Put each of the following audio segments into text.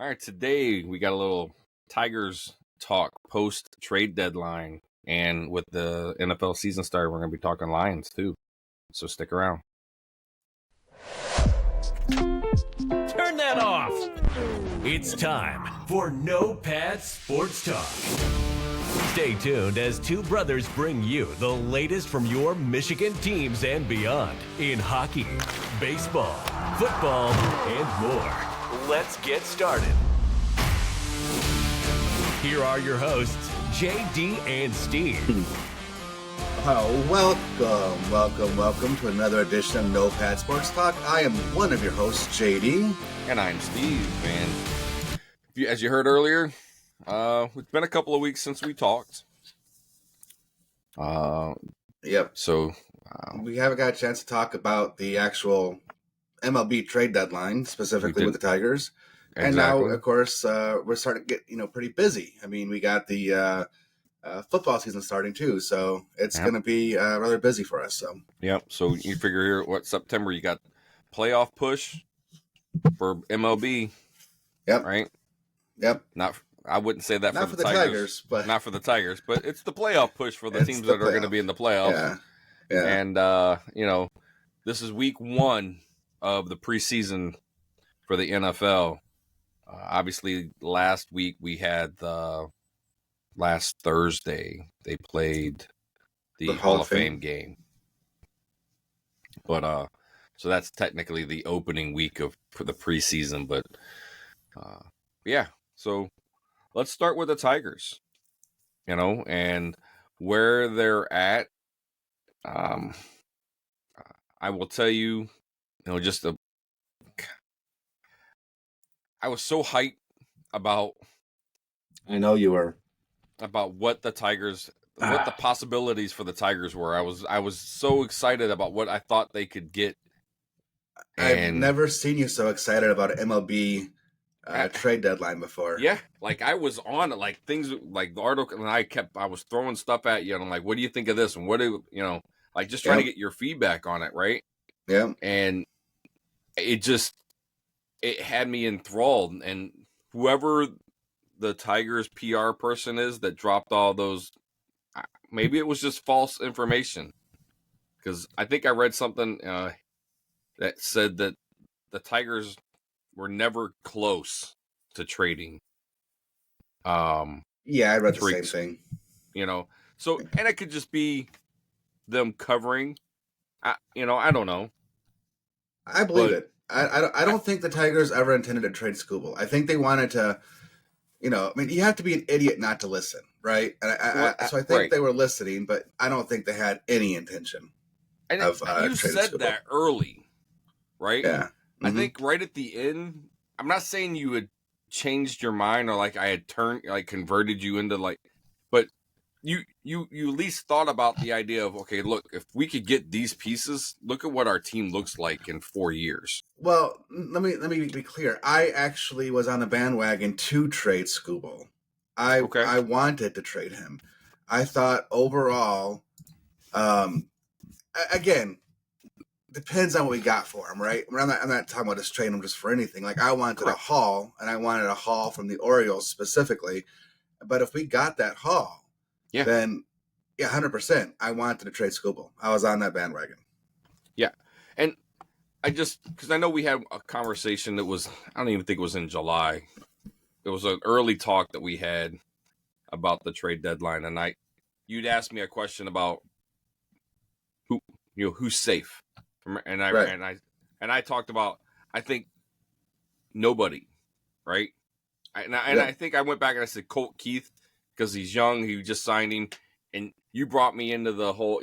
All right, today we got a little Tigers talk post trade deadline, and with the NFL season started, we're going to be talking Lions too. So stick around. Turn that off. It's time for No Pad Sports Talk. Stay tuned as two brothers bring you the latest from your Michigan teams and beyond in hockey, baseball, football, and more. Let's get started. Here are your hosts, JD and Steve. Welcome to another edition of No Pad Sports Talk. I am one of your hosts, JD. And I'm Steve. And as you heard earlier, it's been a couple of weeks since we talked. Yep. So we haven't got a chance to talk about the actual MLB trade deadline, specifically with the Tigers. Exactly. And now, of course, we're starting to get pretty busy. I mean, we got the football season starting too, so it's going to be rather busy for us. So you figure here, September you got playoff push for MLB. Yep. Right. Yep. I wouldn't say that not for the Tigers, but not for the Tigers, but it's the playoff push for the teams that are going to be in the playoffs. Yeah. And this is week 1 of the preseason for the NFL. Obviously, last week we had last Thursday they played the Hall of Fame game, but so that's technically the opening week for the preseason. But so let's start with the Tigers, and where they're at. I will tell you, I was so hyped about. I know you were. About what the Tigers, what the possibilities for the Tigers were. I was so excited about what I thought they could get. I've never seen you so excited about an MLB trade deadline before. Yeah, like I was on it, like things like the article, and I was throwing stuff at you, and I'm like, what do you think of this? And what do like just trying to get your feedback on it, right? Yeah. And it had me enthralled, and whoever the Tigers PR person is that dropped all those, maybe it was just false information, because I think I read something that said that the Tigers were never close to trading. I read the same thing. So, and it could just be them covering. I don't know. I believe it. I don't think the Tigers ever intended to trade Skubal. I think they wanted to. You have to be an idiot not to listen, right? And so I think they were listening, but I don't think they had any intention of you said Skubal. that early, right? Yeah. Mm-hmm. I think right at the end, I'm not saying you had changed your mind or like I had converted you into but you at least thought about the idea of, okay, look, if we could get these pieces, look at what our team looks like in 4 years. Well, let me be clear. I actually was on the bandwagon to trade Skubal. I wanted to trade him. I thought overall, again, depends on what we got for him, right? I'm not talking about just trading him just for anything. Like I wanted a haul, and I wanted a haul from the Orioles specifically. But if we got that haul, then 100%, I wanted to trade Skubal. I was on that bandwagon. Yeah, and because I know we had a conversation that was, I don't even think it was in July. It was an early talk that we had about the trade deadline, and you'd asked me a question about who's safe, and I talked about, I think nobody, right? I think I went back and I said Colt Keith because he's young, he just signed him, and you brought me into the whole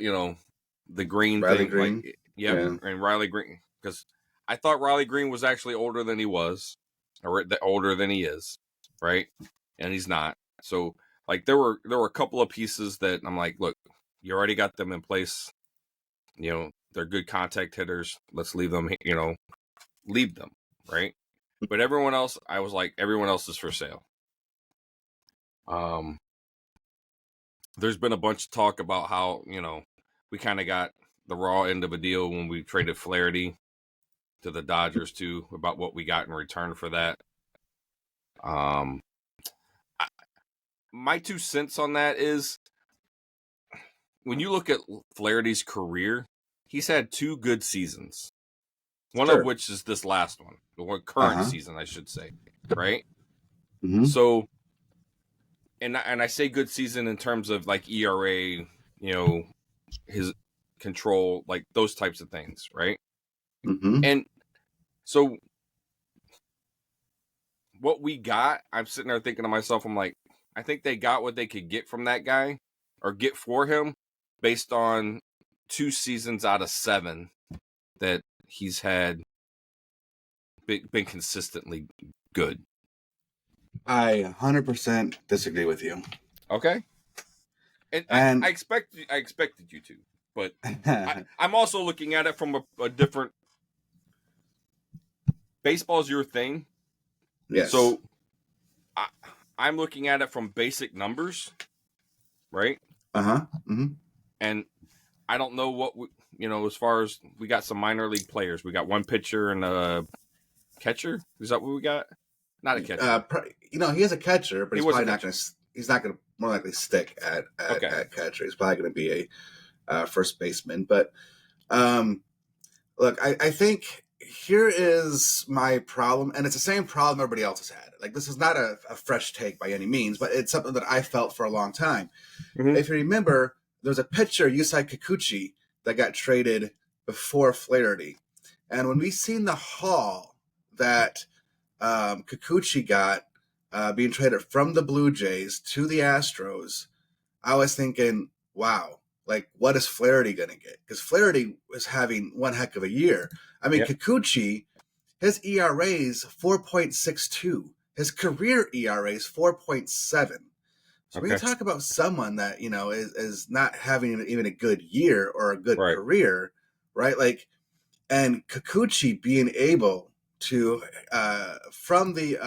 the Green Riley thing, Green. And Riley Green, because I thought Riley Green was actually older than he was, or older than he is, right? And he's not. So there were a couple of pieces that I'm like, look, you already got them in place. They're good contact hitters. Let's leave them. Leave them, right? But everyone else, I was like, everyone else is for sale. There's been a bunch of talk about how we kind of got the raw end of a deal when we traded Flaherty to the Dodgers too, about what we got in return for that. Um, my 2 cents on that is when you look at Flaherty's career, he's had 2 good seasons. One of Sure. which is this last one, the current Uh-huh. season, I should say, right? Mm-hmm. So, and I say good season in terms of like ERA, his control, like those types of things, right? Mm-hmm. And so, what we got, I'm sitting there thinking to myself, I'm like, I think they got what they could get from that guy or get for him based on 2 seasons out of 7 that he's had been consistently good. I 100% disagree with you. Okay. And And I expected you to, but I'm also looking at it from a different. Baseball's your thing, yes. so I'm looking at it from basic numbers, right? Uh-huh. Mm-hmm. And I don't know what as far as we got some minor league players. We got one pitcher and a catcher. Is that what we got? Not a catcher. He is a catcher, but He he's was a probably not catcher. going to. He's not going to more likely stick at Okay. catcher. He's probably going to be a first baseman. But look, I think here is my problem, and it's the same problem everybody else has had. Like, this is not a fresh take by any means, but it's something that I felt for a long time. Mm-hmm. If you remember, there's a pitcher, Yusei Kikuchi, that got traded before Flaherty. And when we seen the haul that Kikuchi got being traded from the Blue Jays to the Astros, I was thinking, wow, like, what is Flaherty going to get? Because Flaherty was having one heck of a year. I mean, Kikuchi, his ERA is 4.62. His career ERA is 4.7. So when you talk about someone that, is not having even a good year or a good career, right? Like, and Kikuchi being able to, from the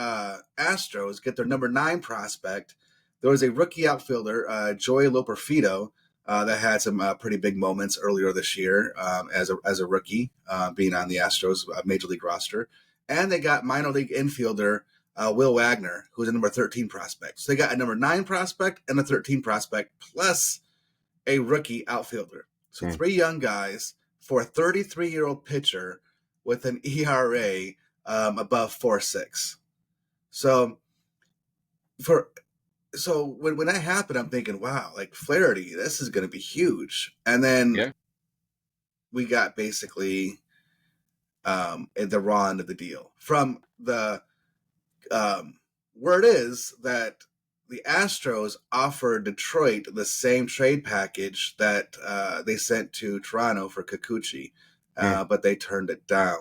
Astros, get their number 9 prospect. There was a rookie outfielder, Joey Loperfido, that had some pretty big moments earlier this year as a rookie, being on the Astros major league roster. And they got minor league infielder Will Wagner, who's a number 13 prospect. So they got a number 9 prospect and a 13 prospect plus a rookie outfielder. So 3 young guys for a 33-year-old pitcher with an ERA above 4.6. So when that happened, I'm thinking, wow, like Flaherty, this is going to be huge. And then we got basically at the raw end of the deal from the word is that the Astros offered Detroit the same trade package that they sent to Toronto for Kikuchi, but they turned it down.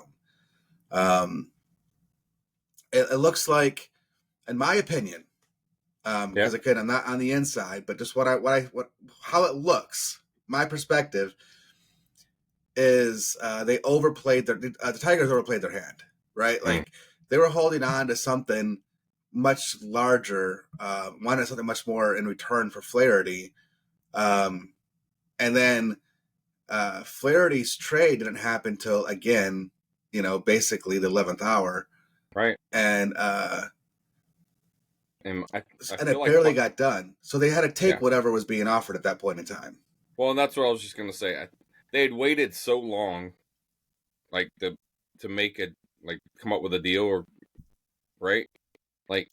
It looks like, in my opinion, because again, I'm not on the inside, but just how it looks, my perspective is they overplayed the Tigers overplayed their hand, right? Like they were holding on to something much larger, wanted something much more in return for Flaherty, and then Flaherty's trade didn't happen till again, basically the 11th hour, right? And and it barely got done, so they had to take whatever was being offered at that point in time. Well, and that's what I was just gonna say. They had waited so long, like to make it, like come up with a deal, or right, like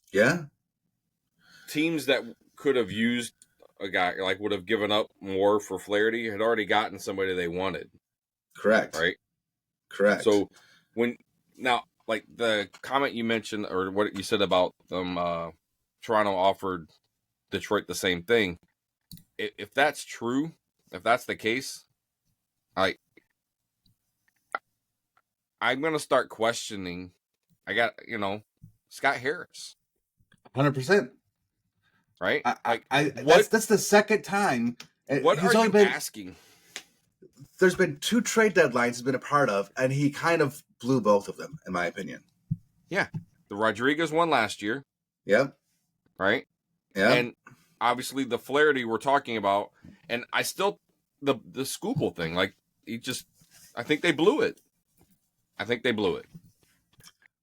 teams that could have used a guy, like would have given up more for Flaherty, had already gotten somebody they wanted. Correct. Right. Correct. So now, like the comment you mentioned or what you said about them, Toronto offered Detroit the same thing. If that's true, if that's the case, I'm gonna start questioning. I got Scott Harris. 100%. Right? That's the second time. What are you asking? There's been 2 trade deadlines he's been a part of, and he kind of blew both of them, in my opinion. Yeah. The Rodriguez one last year. Yep. Right? Yeah. And obviously the Flaherty we're talking about, and I still the Scoopel thing, like I think they blew it.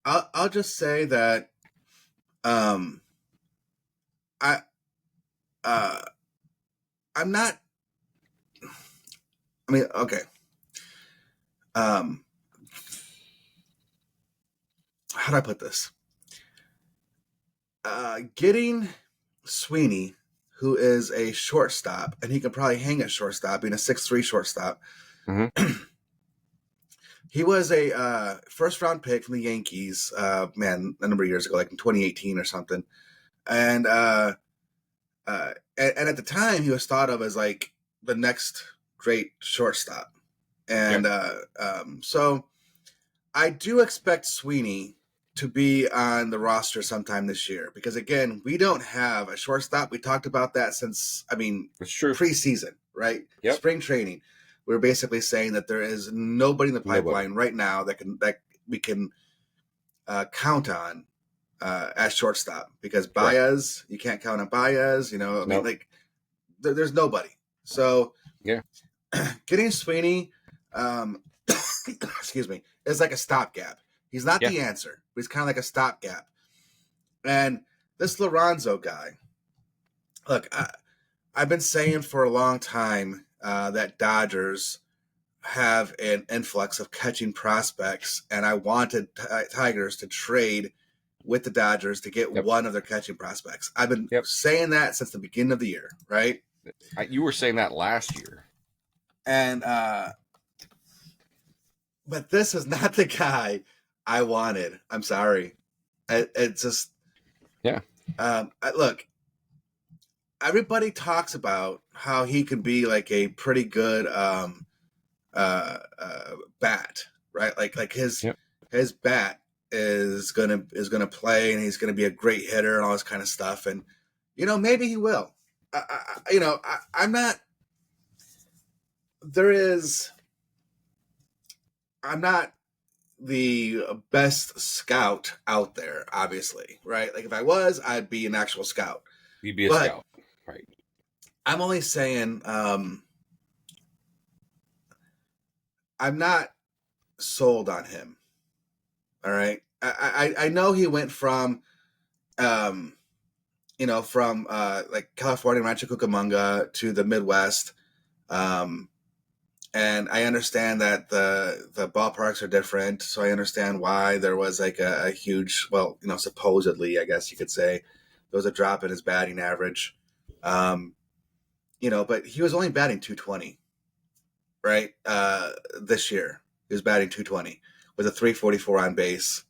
I'll just say that Um, I I'm not. I mean, okay. Um, how do I put this? Getting Sweeney, who is a shortstop, and he can probably hang at shortstop, being a 6'3" shortstop. Mm-hmm. He was a first round pick from the Yankees, a number of years ago, like in 2018 or something. And and at the time, he was thought of as like the next great shortstop. And so I do expect Sweeney to be on the roster sometime this year because, again, we don't have a shortstop. We talked about that since, It's true. preseason, right? Yep. Spring training. We're basically saying that there is nobody in the pipeline right now that we can count on at shortstop because Baez, you can't count on Baez. I mean, like there's nobody. So yeah, getting Sweeney, excuse me, is like a stopgap. He's not the answer, but he's kind of like a stopgap. And this Lorenzo guy, look, I've been saying for a long time that Dodgers have an influx of catching prospects, and I wanted Tigers to trade with the Dodgers to get one of their catching prospects. I've been saying that since the beginning of the year, right? You were saying that last year. And but this is not the guy I wanted. I'm sorry. It's just look, everybody talks about how he can be like a pretty good bat, right? Like his bat is gonna play, and he's gonna be a great hitter and all this kind of stuff. And maybe he will. I'm not. I'm not the best scout out there, obviously, right? Like if I was, I'd be an actual scout. You'd be a scout, right? I'm only saying I'm not sold on him. All right. I know he went from like California, Rancho Cucamonga to the Midwest. And I understand that the ballparks are different. So I understand why there was like a huge, supposedly, I guess you could say, there was a drop in his batting average. But he was only batting 220, right? This year, he was batting 220 with a 344 on base,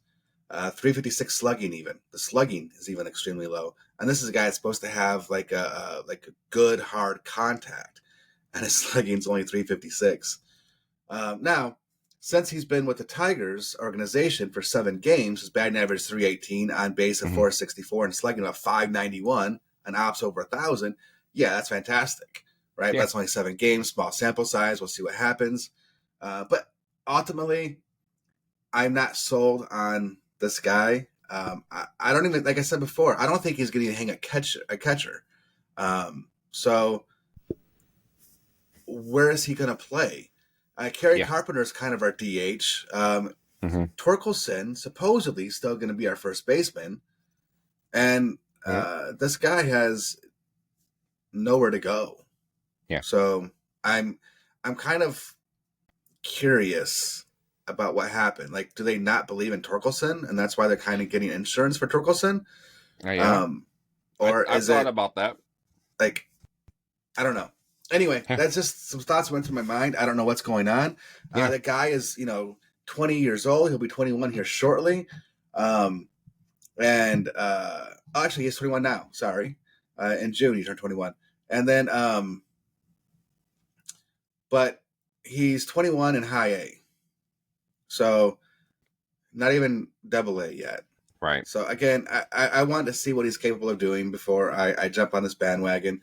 356 slugging. Even the slugging is even extremely low. And this is a guy that's supposed to have like a good hard contact, and his slugging's only 356. Now, since he's been with the Tigers organization for 7 games, his batting average is 318, on base of 464, and slugging of 591, an ops over 1,000. Yeah, that's fantastic, right? That's only 7 games, small sample size. We'll see what happens. But ultimately, I'm not sold on this guy. I don't even, like I said before, I don't think he's going to hang a catcher. So where is he going to play? Kerry Carpenter is kind of our DH. Torkelson supposedly still going to be our first baseman, and this guy has nowhere to go. Yeah. So I'm kind of curious about what happened. Like, do they not believe in Torkelson, and that's why they're kind of getting insurance for Torkelson? Or I is thought it about that? Like, I don't know. Anyway, that's just some thoughts went through my mind. I don't know what's going on. The guy is, 20 years old. He'll be 21 here shortly. Actually, he's 21 now. Sorry. In June, he turned 21. And then, but he's 21 in high A. So not even double A yet. Right. So again, I want to see what he's capable of doing before I jump on this bandwagon.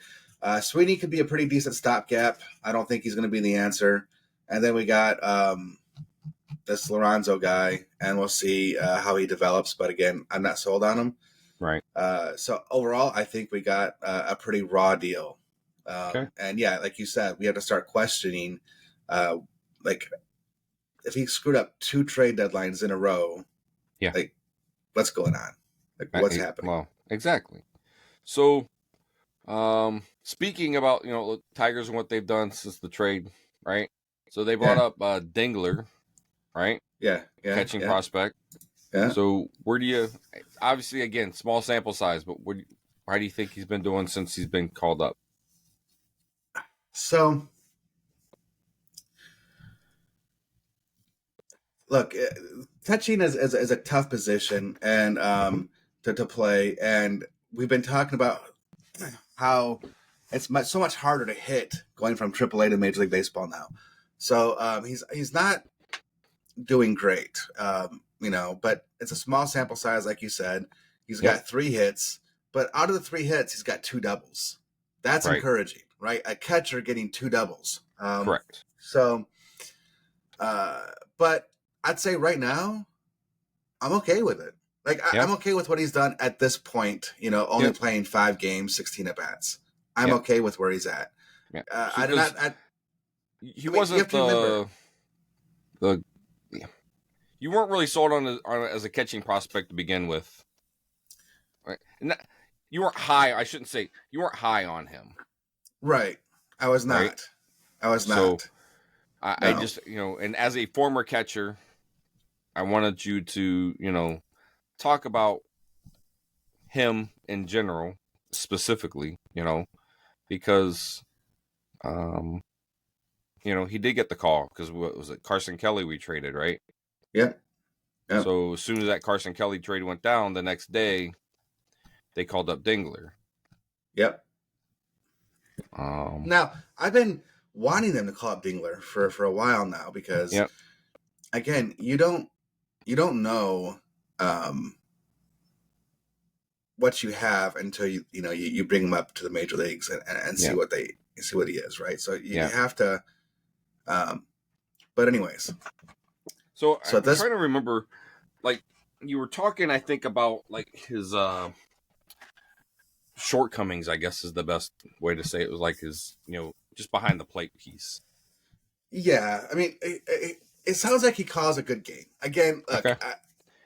Sweeney could be a pretty decent stopgap. I don't think he's going to be the answer. And then we got this Lorenzo guy, and we'll see how he develops. But again, I'm not sold on him. Right. So overall, I think we got a pretty raw deal. And yeah, like you said, we have to start questioning, like if he screwed up 2 trade deadlines in a row, like what's going on? Like, what's happening? Well, exactly. So, speaking about Tigers and what they've done since the trade, right? So they brought Yeah, up Dingler, right? yeah, yeah, Catching yeah, prospect. yeah. So where do you? Obviously, again, small sample size, but how do you think he's been doing since he's been called up? So, look, catching is a tough position and to play, and we've been talking about how it's so much harder to hit going from AAA to Major League Baseball now. So he's not doing great, but it's a small sample size, like you said. He's Yep. got 3 hits, but out of the 3 hits, he's got 2 doubles. That's Right. encouraging, right? A catcher getting 2 doubles. Correct. So, but I'd say right now, I'm okay with it. Like Yeah. I'm okay with what he's done at this point. Only Yep. playing 5 games, 16 at bats. I'm Yep. okay with where he's at. Yeah. I do not. He I mean, you have wasn't to remember. the you weren't really sold on as a catching prospect to begin with. Right? You weren't high. I shouldn't say you weren't high on him. Right. I was Right. not. I was So not. I just and as a former catcher, I wanted you to talk about him in general, specifically, because he did get the call because what was it, Carson Kelly we traded, right? Yep. Yep. So as soon as that Carson Kelly trade went down, the next day they called up Dingler. Yep. Um, Now I've been wanting them to call up Dingler for a while now because, yep. again, you don't know what you have until you bring him up to the major leagues and see what he is, right? So you have to. But anyways, so I'm trying to remember, like you were talking, I think about like his shortcomings, I guess is the best way to say it, was like his just behind the plate piece. Yeah, I mean, it sounds like he calls a good game. Again, look, Okay.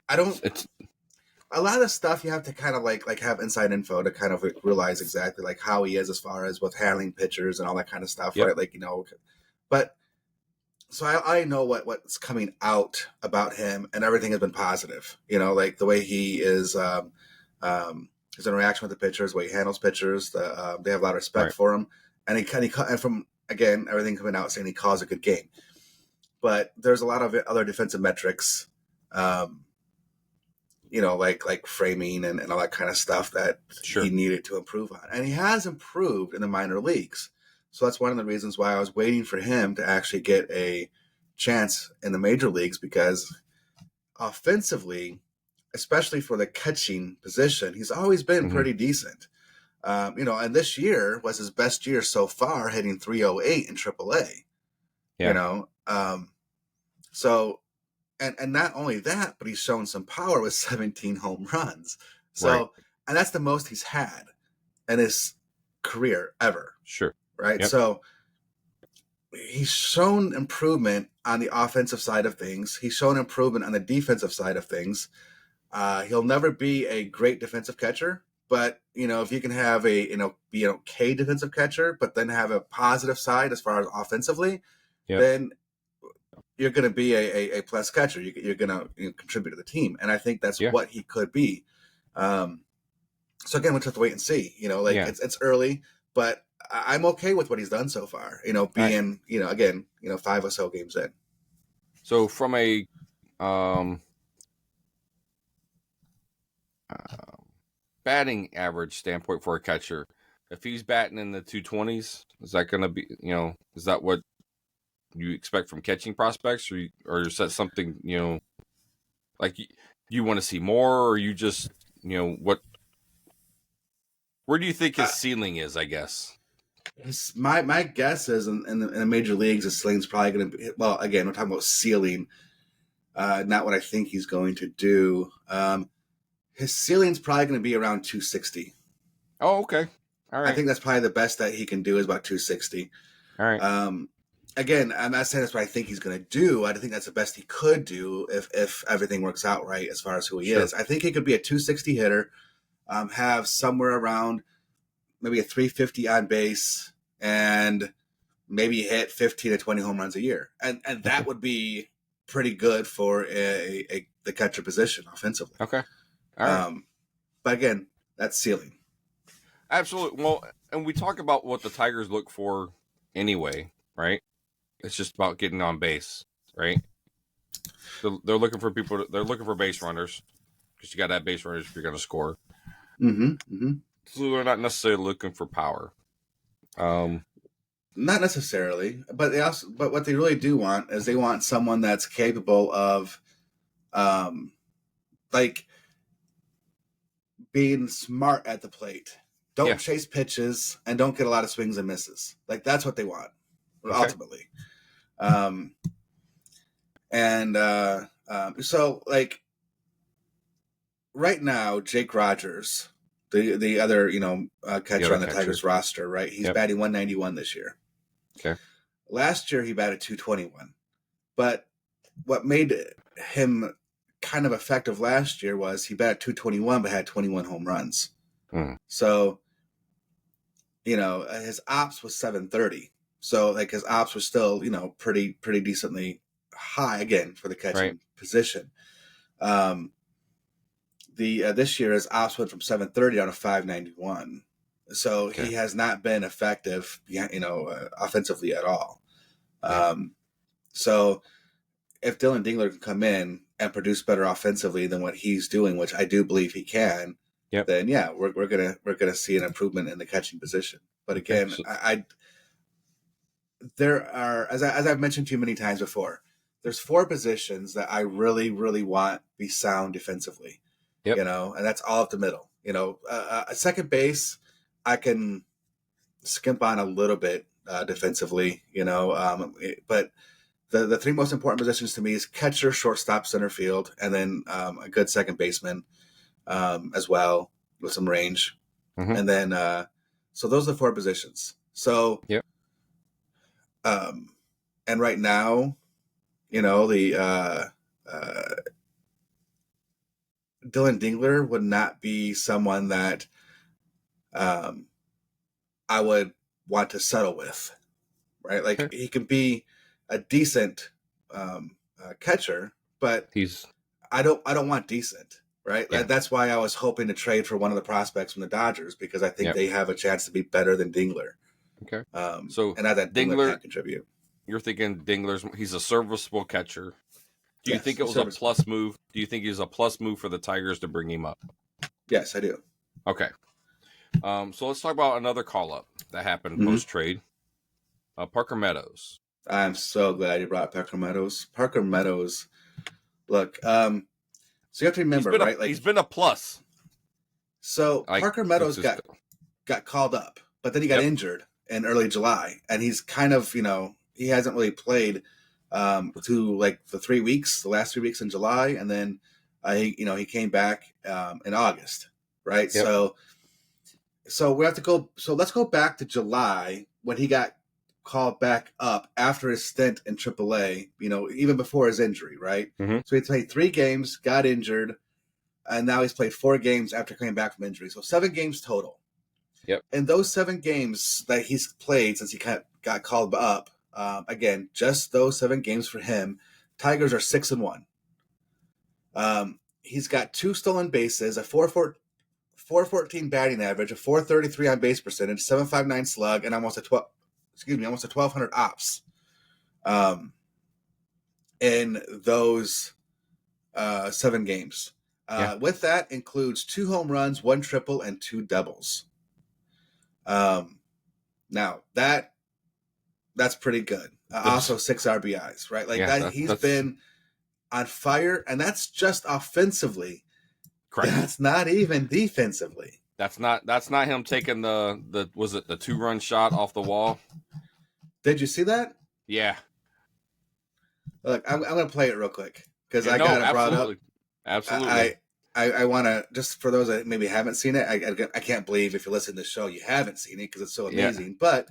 I don't. It's a lot of the stuff you have to kind of like have inside info to kind of realize exactly like how he is as far as with handling pitchers and all that kind of stuff, right? Like but so I know what's coming out about him, and everything has been positive. Like the way he is, his interaction with the pitchers, the way he handles pitchers. They have a lot of respect for him, and and from again everything coming out saying he calls a good game. But there's a lot of other defensive metrics, like framing and all that kind of stuff that he needed to improve on, and he has improved in the minor leagues. So that's one of the reasons why I was waiting for him to actually get a chance in the major leagues, because offensively, especially for the catching position, he's always been pretty decent. And this year was his best year so far, hitting 308 in AAA. Yeah. So, and not only that, but he's shown some power with 17 home runs. So, and that's the most he's had in his career ever. Sure. Right. Yep. So he's shown improvement on the offensive side of things. He's shown improvement on the defensive side of things. He'll never be a great defensive catcher, but if you can have be an okay defensive catcher, but then have a positive side as far as offensively, then you're going to be a plus catcher. You're going to contribute to the team, and I think that's what he could be. So again, we'll have to wait and see. It's early, but I'm okay with what he's done so far. Being again 5 or so games in. So from a batting average standpoint for a catcher, if he's batting in the 220s, is that going to be is that what you expect from catching prospects, or is that something like you want to see more, or you just what? Where do you think his ceiling is? I guess. My guess is in the major leagues, his ceiling's probably going to be, well, again, we're talking about ceiling, not what I think he's going to do. His ceiling's probably going to be around 260. Oh, okay. All right. I think that's probably the best that he can do is about 260. All right. again, I'm not saying that's what I think he's going to do. I think that's the best he could do if everything works out right as far as who he Sure. is. I think he could be a 260 hitter, have somewhere around maybe a 350 on base, and maybe hit 15 to 20 home runs a year, and that would be pretty good for the catcher position offensively. Okay. All right. But again, that's ceiling. Absolutely. Well, and we talk about what the Tigers look for anyway, right? It's just about getting on base, right? They're looking for people. They're looking for base runners because you got that base runners if you're going to score. So they're not necessarily looking for power. Not necessarily, but but what they really do want is they want someone that's capable of, like being smart at the plate. Don't chase pitches and don't get a lot of swings and misses. Like that's what they want ultimately. So like right now, Jake Rogers, the other catcher on the Tigers roster, right? He's batting 191 this year. Okay. Last year he batted 221, but what made him kind of effective last year was he batted 221 but had 21 home runs. So his ops was 730. So like his ops was still pretty decently high again for the catching position. This year his ops went from 730 down to 591. So he has not been effective, offensively at all. So if Dylan Dingler can come in and produce better offensively than what he's doing, which I do believe he can, then we're gonna see an improvement in the catching position. But again, there are, as I've mentioned to you many times before, there's 4 positions that I really, really want to be sound defensively. And that's all up the middle. A second base, I can skimp on a little bit defensively, but the 3 most important positions to me is catcher, shortstop, center field, and then a good second baseman as well with some range. And then, so those are the 4 positions. So, and right now, the Dylan Dingler would not be someone that I would want to settle with, right? Like he can be a decent catcher, but I don't want decent, right? That's why I was hoping to trade for one of the prospects from the Dodgers because I think they have a chance to be better than Dingler. Okay. And that Dingler can contribute. You're thinking he's a serviceable catcher. Do you think it was a plus move? Do you think it was a plus move for the Tigers to bring him up? Yes, I do. Okay. So let's talk about another call-up that happened post-trade. Parker Meadows. I'm so glad you brought Parker Meadows. Parker Meadows, look, so you have to remember, right? He's been a plus. So Parker Meadows got called up, but then he got injured in early July, and he's kind of, he hasn't really played to like the last 3 weeks in July, and then he came back in August, right? So we have to go. So let's go back to July when he got called back up after his stint in AAA. Even before his injury, right? So he played 3 games, got injured, and now he's played 4 games after coming back from injury. So 7 games total. And those 7 games that he's played since he got called up. Again, just those 7 games for him. Tigers are 6-1. He's got 2 stolen bases, a 414 batting average, a 433 on base percentage, 759 slug, and almost a 1,200 ops. In those 7 games. With that includes 2 home runs, 1 triple, and 2 doubles. Now that's pretty good. Also 6 RBIs, right? Like he's been on fire, and that's just offensively. Correct. That's not even defensively. That's not him taking the 2-run shot off the wall. Did you see that? Yeah. Look, I'm going to play it real quick because I got it brought up. Absolutely. I want to, just for those that maybe haven't seen it, I can't believe if you listen to the show you haven't seen it because it's so amazing. But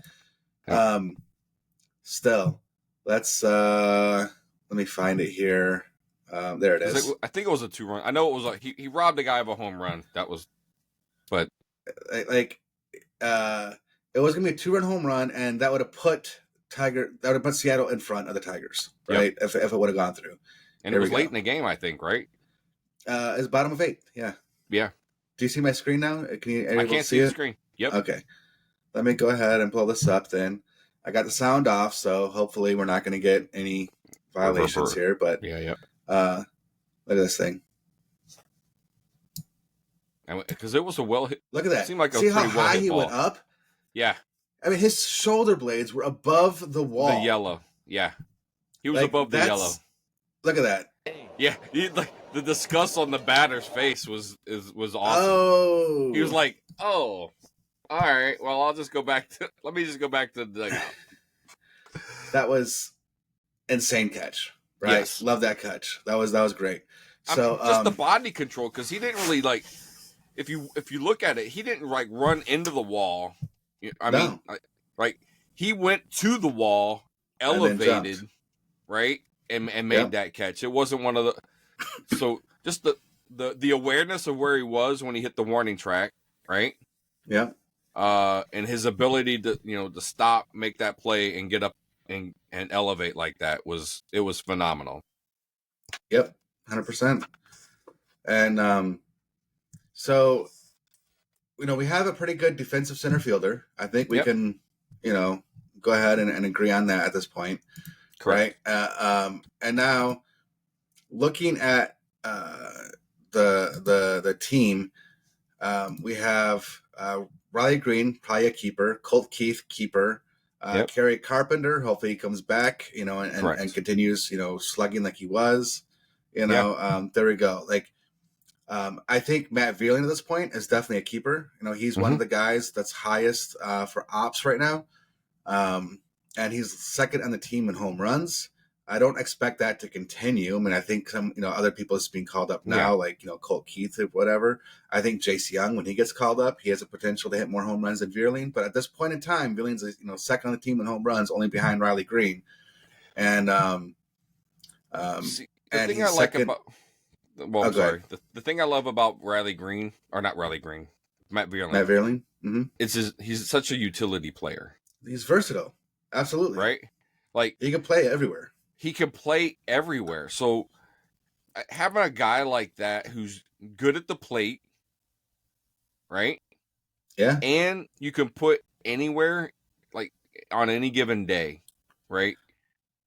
still, Let's let me find it here. There it is. I think it was a 2-run. I know it was he robbed a guy of a home run. That was, but Like it was gonna be a 2-run home run, and that would have put Seattle in front of the Tigers, right? Yep. If it would have gone through. And here it was late in the game, I think, right? It's bottom of 8th. Yeah. Yeah. Do you see my screen now? I can't see the screen. Yep. Okay. Let me go ahead and pull this up then. I got the sound off, so hopefully we're not going to get any violations here. But yeah. Look at this thing. Because it was a well hit. Look at that. It seemed like see how high he went up? Yeah. I mean, his shoulder blades were above the wall. The yellow. Yeah. He was above the yellow. Look at that. Yeah. The disgust on the batter's face was awesome. Oh. He was like, oh, all right. Well, let me just go back to the dugout. That was insane catch, right? Yes. Love that catch. That was great. So just the body control, because he didn't really if you look at it, he didn't run into the wall. I mean, he went to the wall, elevated, right, and made that catch. It wasn't one of the. So just the awareness of where he was when he hit the warning track, right? Yeah. And his ability to to stop, make that play, and get up and elevate like that was phenomenal. Yep, 100%. And so we have a pretty good defensive center fielder. I think we can go ahead and agree on that at this point. Correct. Right. And now looking at the team, we have Riley Green, probably a keeper, Colt Keith, keeper, Kerry Carpenter, hopefully he comes back, and continues, slugging like he was, there we go. I think Matt Vierling at this point is definitely a keeper. He's one of the guys that's highest for ops right now. And he's second on the team in home runs. I don't expect that to continue. I mean, I think some, other people is being called up now, like, Colt Keith or whatever. I think Jace Young, when he gets called up, he has a potential to hit more home runs than Vierling. But at this point in time, Vierling's, second on the team in home runs, only behind Riley Green. And, the thing I like about, well, I'm sorry. The thing I love about Matt Vierling. Matt Vierling. Mm-hmm. He's such a utility player. He's versatile. Absolutely. Right? Like, he can play everywhere. So having a guy like that who's good at the plate, right? Yeah. And you can put anywhere, like on any given day, right?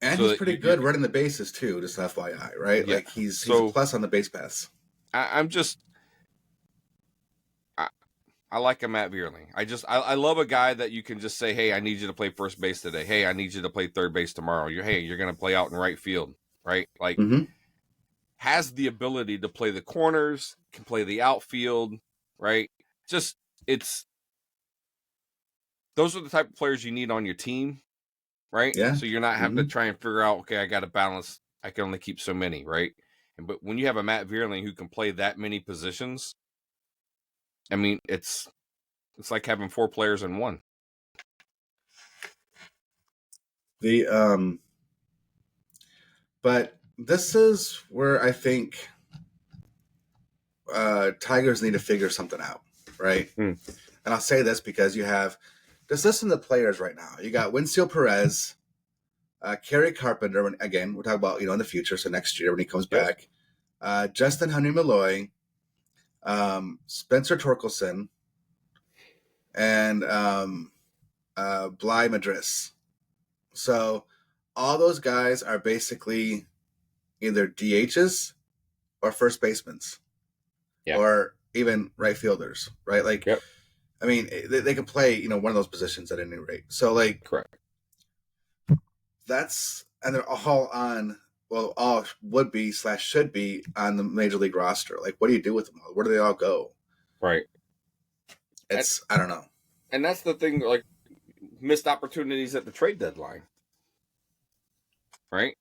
And he's pretty good running the bases too, just FYI, right? Yeah. Like he's a plus on the base paths. I like a Matt Vierling. I love a guy that you can just say, hey, I need you to play first base today. Hey, I need you to play third base tomorrow. You're going to play out in right field, right? Like, has the ability to play the corners, can play the outfield, right? Those are the type of players you need on your team, right? Yeah. So you're not having to try and figure out, okay, I got to balance. I can only keep so many, right? But when you have a Matt Vierling who can play that many positions, I mean, it's like having 4 players in one. But this is where I think Tigers need to figure something out, right? And I'll say this because just listen to the players right now. You got Winfield Perez, Kerry Carpenter. Again, we're talking about in the future, so next year when he comes back. Justin Henry Malloy. Spencer Torkelson and Bly Madris. So all those guys are basically either DHs or first basemen, or even right fielders, right? Like, I mean, they can play one of those positions at any rate. So correct. And they're all on. Well, all would be / should be on the major league roster. Like, what do you do with them all? Where do they all go? Right. I don't know. And that's the thing, like, missed opportunities at the trade deadline. Right?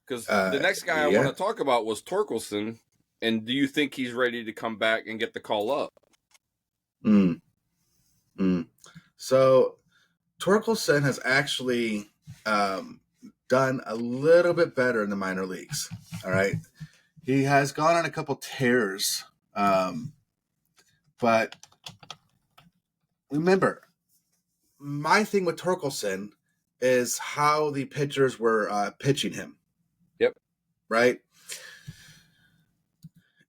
Because the next guy I want to talk about was Torkelson. And do you think he's ready to come back and get the call up? So Torkelson has actually done a little bit better in the minor leagues. All right. He has gone on a couple tears. But remember, my thing with Torkelson is how the pitchers were pitching him. Yep. Right.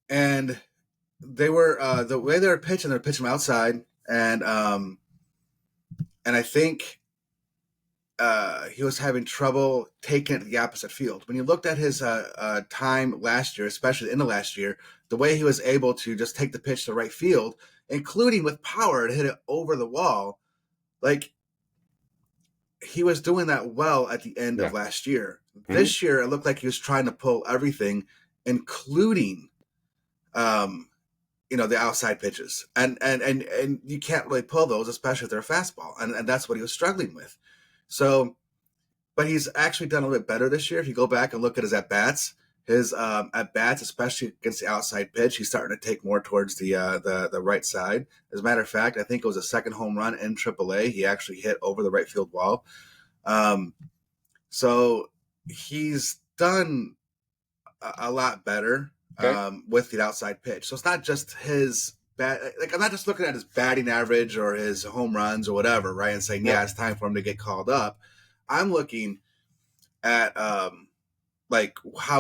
And they were the way they were pitching, they're pitching outside, and I think he was having trouble taking it to the opposite field. When you looked at his time last year, especially in the last year, the way he was able to just take the pitch to right field, including with power to hit it over the wall, like he was doing that well at the end of last year. Mm-hmm. This year, it looked like he was trying to pull everything, including the outside pitches, and you can't really pull those, especially if they're a fastball, and that's what he was struggling with. So, but he's actually done a little bit better this year. If you go back and look at his at bats, especially against the outside pitch, he's starting to take more towards the right side. As a matter of fact, I think it was a second home run in AAA. He actually hit over the right field wall. So he's done a lot better. With the outside pitch. So it's not just his I'm not just looking at his batting average or his home runs or whatever, right? And saying, it's time for him to get called up. I'm looking at how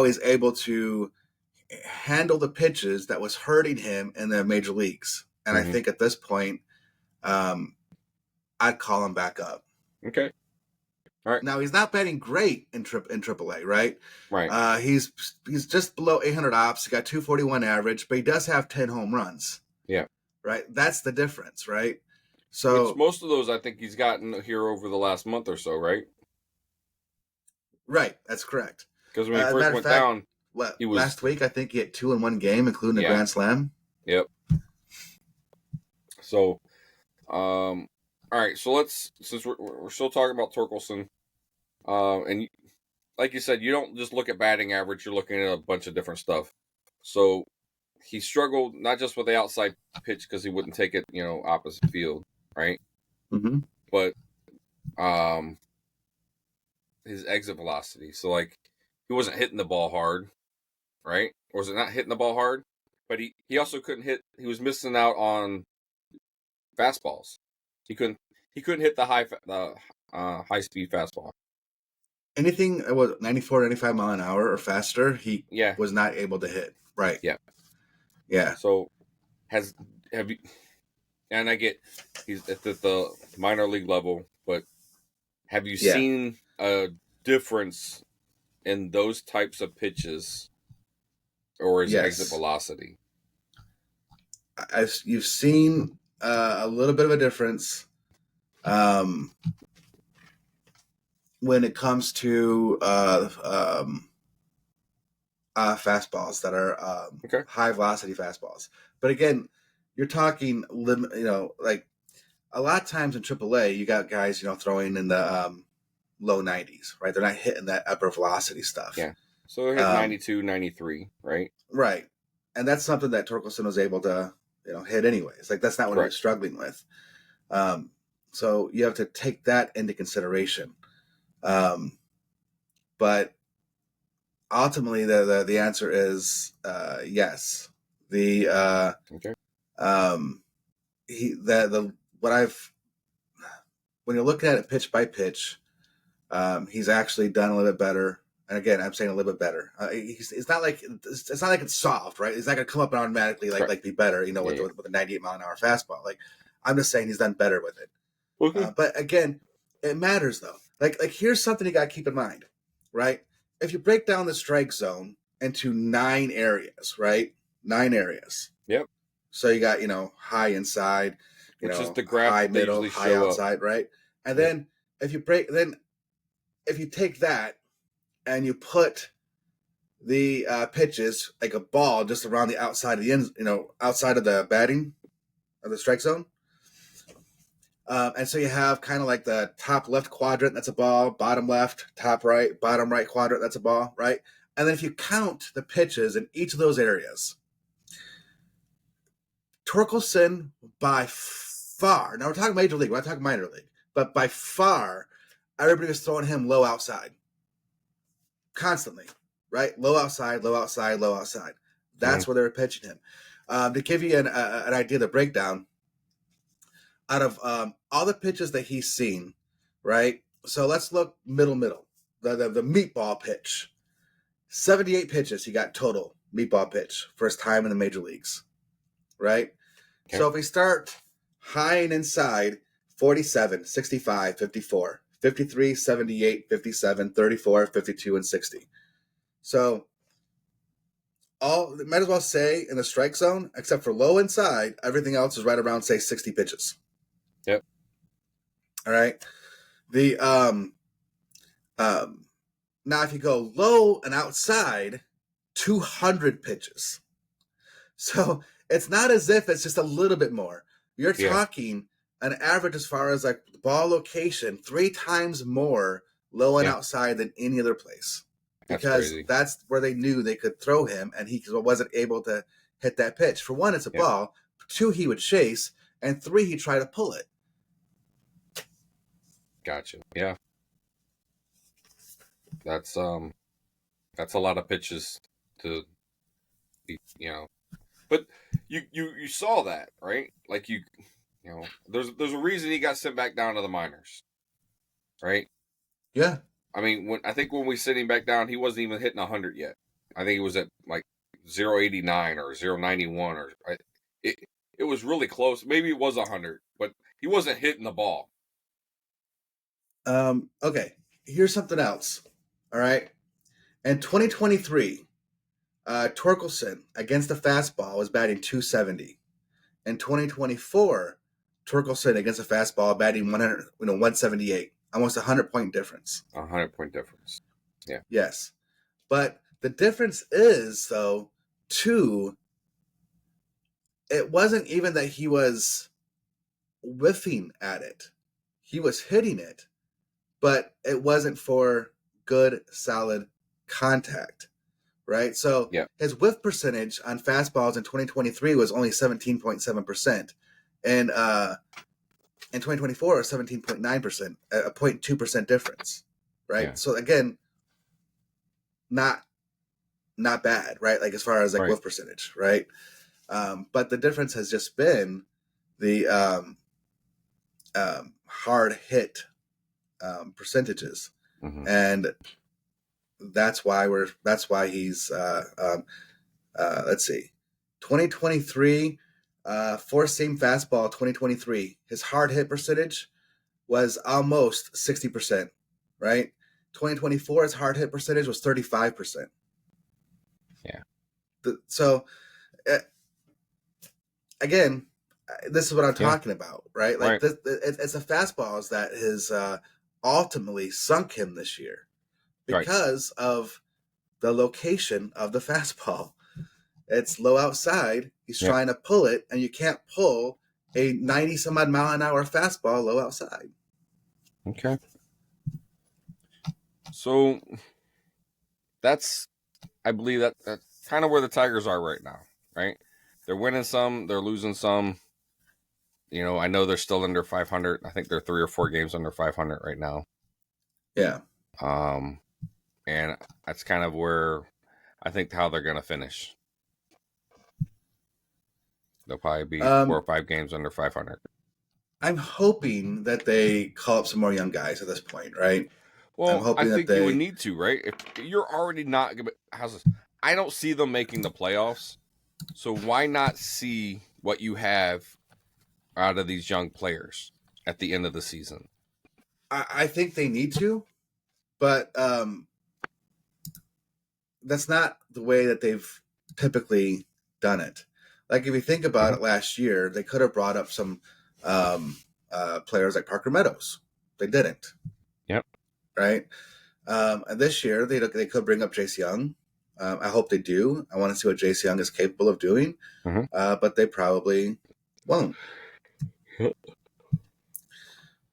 he's able to handle the pitches that was hurting him in the major leagues. And I think at this point, I'd call him back up. Okay. All right. Now he's not batting great in AAA, right? Right. He's just below 800 ops. He got 241 average, but he does have 10 home runs. Yeah. Right. That's the difference, right? So which most of those I think he's gotten here over the last month or so, right? Right. That's correct. Because when he first went down, he was last week. I think he hit 2 in one game, including a grand slam. Yep. So, all right, so since we're still talking about Torkelson, and like you said, you don't just look at batting average, you're looking at a bunch of different stuff. So he struggled not just with the outside pitch because he wouldn't take it, opposite field, right? Mm-hmm. But his exit velocity. So he wasn't hitting the ball hard, right? Or was it not hitting the ball hard? But he also couldn't hit. He was missing out on fastballs. He couldn't hit the high speed fastball. Anything that was 94, 95 mile an hour or faster, he was not able to hit. Right. Yeah. Yeah. So have you? And I get he's at the minor league level, but have you seen a difference in those types of pitches, or his exit velocity? You've seen a little bit of a difference when it comes to fastballs that are high velocity fastballs. But again, you're talking a lot of times in AAA, you got guys throwing in the low 90s, right? They're not hitting that upper velocity stuff. Yeah. So they're hitting 92, 93, right? Right. And that's something that Torkelson was able to hit anyways. That's not what he was struggling with. So you have to take that into consideration. But ultimately the answer is yes. When you're looking at it pitch by pitch, he's actually done a little bit better. And again, I'm saying a little bit better. It's not like it's solved, right? It's not going to come up and automatically be better, with a 98 mile an hour fastball. I'm just saying he's done better with it. Okay. But again, it matters though. Here's something you got to keep in mind, right? If you break down the strike zone into 9 areas, right? 9 areas. Yep. So you got high inside, which is the graph high middle, high outside, up. Right? And then if you take that and you put the pitches like a ball just around the outside of the end, outside of the batting of the strike zone. And so you have kind of like the top left quadrant, that's a ball, bottom left, top right, bottom right quadrant, that's a ball, right? And then if you count the pitches in each of those areas, Torkelson by far, now we're talking major league, we're not talking minor league, but by far everybody was throwing him low outside constantly, right? Low outside, low outside, low outside. That's where they were pitching him. To give you an idea of the breakdown, out of all the pitches that he's seen, right? So let's look middle, the meatball pitch. 78 pitches he got total meatball pitch first time in the major leagues, right? Okay. So if we start high and inside, 47, 65, 54, 53, 78, 57, 34, 52, and 60. So might as well say in the strike zone, except for low inside, everything else is right around, say, 60 pitches. Yep. All right. The now if you go low and outside, 200 pitches. So it's not as if it's just a little bit more. You're talking an average as far as like ball location, 3 times more low and outside than any other place. Because that's where they knew they could throw him, and he wasn't able to hit that pitch. For one, it's a ball. 2, he would chase, and 3, he'd try to pull it. Gotcha. Yeah. That's a lot of pitches to, but you saw that, right? Like there's a reason he got sent back down to the minors, right? Yeah. I mean, when we sent him back down, he wasn't even hitting 100 yet. I think he was at like 089 or 091 or it was really close. Maybe it was 100, but he wasn't hitting the ball. Okay. Here's something else. All right. In 2023, Torkelson against the fastball was batting 270. In 2024, Torkelson against a fastball batting 178. Almost 100-point difference. 100-point difference. Yeah. Yes. But the difference is, though, too, it wasn't even that he was whiffing at it. He was hitting it, but it wasn't for good, solid contact, right? So his whiff percentage on fastballs in 2023 was only 17.7%. And in 2024, 17.9%, a 0.2% difference, right? Yeah. So again, not bad, right? Like as far as like whiff percentage, right? But the difference has just been the hard hit percentages, and that's why he's let's see, 2023. 4-seam fastball 2023. His hard hit percentage was almost 60%, right? 2024, his hard hit percentage was 35%. Yeah. So, again, this is what I'm talking about, right? Like it's the fastballs that has ultimately sunk him this year because of the location of the fastball. It's low outside. He's trying to pull it, and you can't pull a 90-some-odd mile-an-hour fastball low outside. Okay. So I believe that's kind of where the Tigers are right now, right? They're winning some, they're losing some. I know they're still under 500. I think they're 3 or 4 games under 500 right now. Yeah. And that's kind of where I think how they're going to finish. They'll probably be 4 or 5 games under 500. I'm hoping that they call up some more young guys at this point, right? Well, I think you would need to, right? If you're already not going to... I don't see them making the playoffs, so why not see what you have out of these young players at the end of the season? I think they need to, but that's not the way that they've typically done it. Like if you think about it, last year they could have brought up some players like Parker Meadows. They didn't. Yep. Right. And this year they could bring up Jace Young. I hope they do. I want to see what Jace Young is capable of doing, but they probably won't.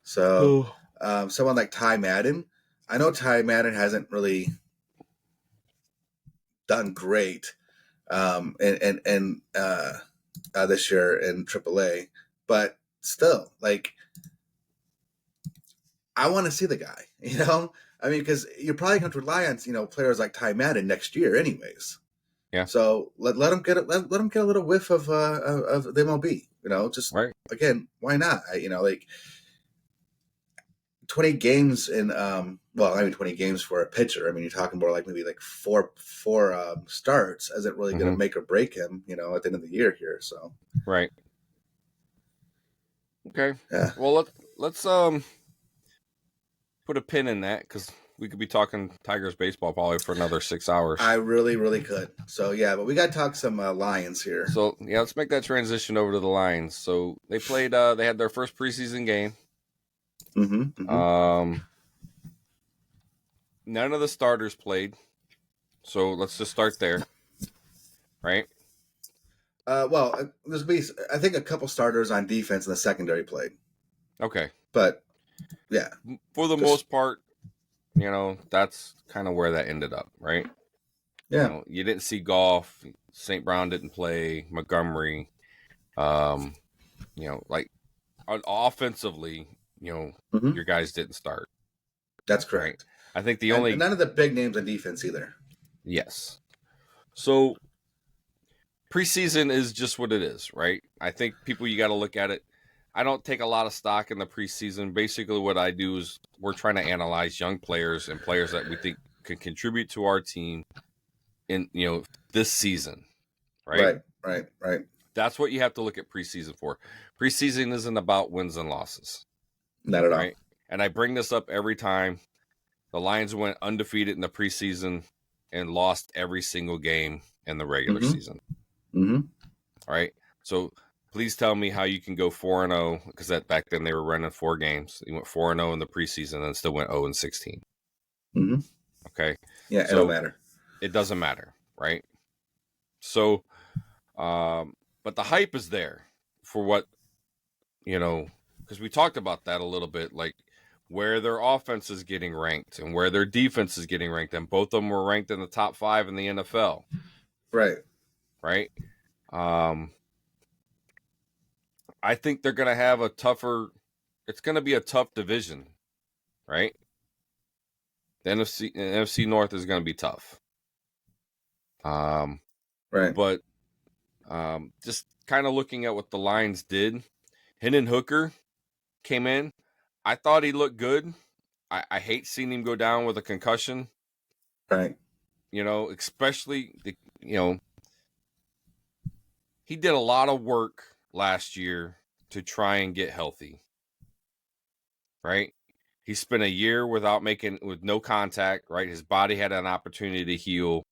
So someone like Ty Madden, I know Ty Madden hasn't really done great and this year in AAA, but still, like, I want to see the guy. I mean, because you're probably going to rely on players like Ty Madden next year, anyways. Yeah. So let him get let him get a little whiff of the MLB. Just Right. again, why not? Like 20 games in well, I mean 20 games for a pitcher. I mean, you're talking more like maybe like four starts isn't really going to Mm-hmm. make or break him. At the end of the year here. So Right. Okay. yeah. Well, let's put a pin in that because we could be talking Tigers baseball probably for another 6 hours. I really, really could. So yeah, but we got to talk some Lions here. So yeah, let's make that transition over to the Lions. So they played. They had their first preseason game. Mm-hmm, mm-hmm. None of the starters played. So let's just start there, right? Well, there's be I think a couple starters on defense in the secondary played. Okay. But yeah, For the most part, that's kind of where that ended up, right? Yeah. You didn't see Goff. St. Brown didn't play. Montgomery. Like offensively, Mm-hmm. your guys didn't start. That's correct. Right? I think the and none of the big names on defense either. Yes. So preseason is just what it is, right? I think you got to look at it. I don't take a lot of stock in the preseason. Basically, what I do is we're trying to analyze young players and players that we think can contribute to our team in this season, right? Right. That's what you have to look at preseason for. Preseason isn't about wins and losses. Not at all. Right? And I bring this up every time. The Lions went undefeated in the preseason and lost every single game in the regular season. Mm-hmm. All right. So please tell me how you can go 4-0 because back then they were running 4 games. You went 4-0 in the preseason and still went 0-16. Mm-hmm. Okay. Yeah, it don't matter. It doesn't matter, right? So, but the hype is there for what because we talked about that a little bit, like where their offense is getting ranked and where their defense is getting ranked, and both of them were ranked in the top 5 in the NFL. Right. I think they're going to have it's going to be a tough division, right? The NFC North is going to be tough. Right. But just kind of looking at what the Lions did, Hendon Hooker came in. I thought he looked good. I hate seeing him go down with a concussion. Right. Especially he did a lot of work last year to try and get healthy. Right? He spent a year with no contact, right? His body had an opportunity to heal.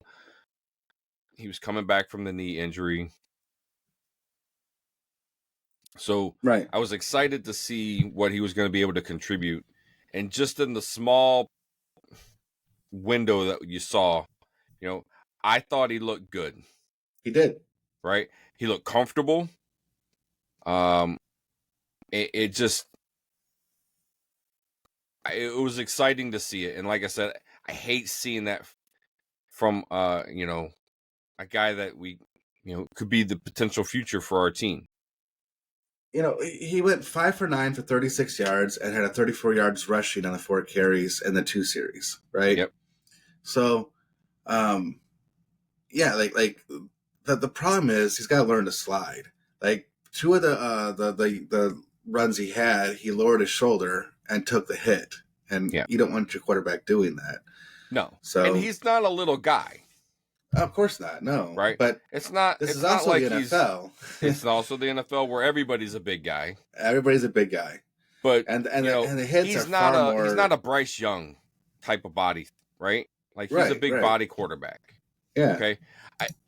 He was coming back from the knee injury. So right. I was excited to see what he was going to be able to contribute. And just in the small window that you saw, I thought he looked good. He did. Right? He looked comfortable. It was exciting to see it. And like I said, I hate seeing that from, a guy that we, could be the potential future for our team. He went 5 for 9 for 36 yards and had a 34 yards rushing on the 4 carries in the 2 series, right? Yep. So, yeah, like the problem is he's got to learn to slide. Like 2 of the runs he had, he lowered his shoulder and took the hit, and you don't want your quarterback doing that. No. So, and he's not a little guy. Of course not. No. Right. But it's not. This it's is not also like the NFL. It's also the NFL where everybody's a big guy. Everybody's a big guy. But and the hits he's are not far more. He's not a Bryce Young type of body, right? Like he's a big body quarterback. Yeah. Okay.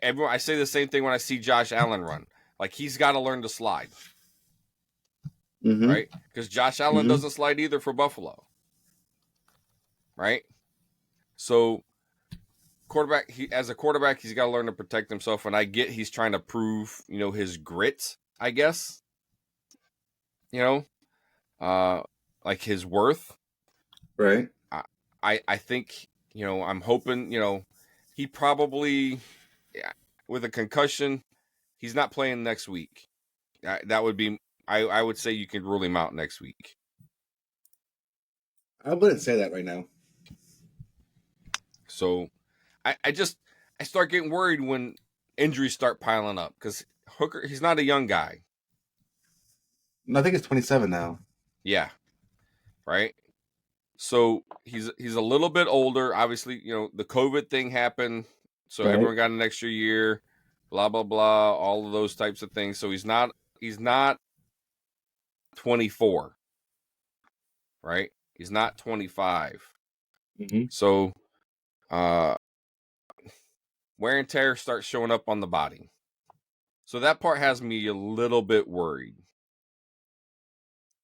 I say the same thing when I see Josh Allen run. Like he's got to learn to slide. Mm-hmm. Right? Because Josh Allen doesn't slide either for Buffalo. Right? So as a quarterback, he's got to learn to protect himself. And I get he's trying to prove, his grit, I guess. Like his worth. Right. I think, I'm hoping, he probably, with a concussion, he's not playing next week. That would be, I would say you can rule him out next week. I wouldn't say that right now. So I start getting worried when injuries start piling up because Hooker, he's not a young guy. I think it's 27 now. Yeah. Right. So he's a little bit older. Obviously, the COVID thing happened. So Right. everyone got an extra year, blah, blah, blah, all of those types of things. So he's not 24. Right. He's not 25. Mm-hmm. So wear and tear starts showing up on the body. So that part has me a little bit worried.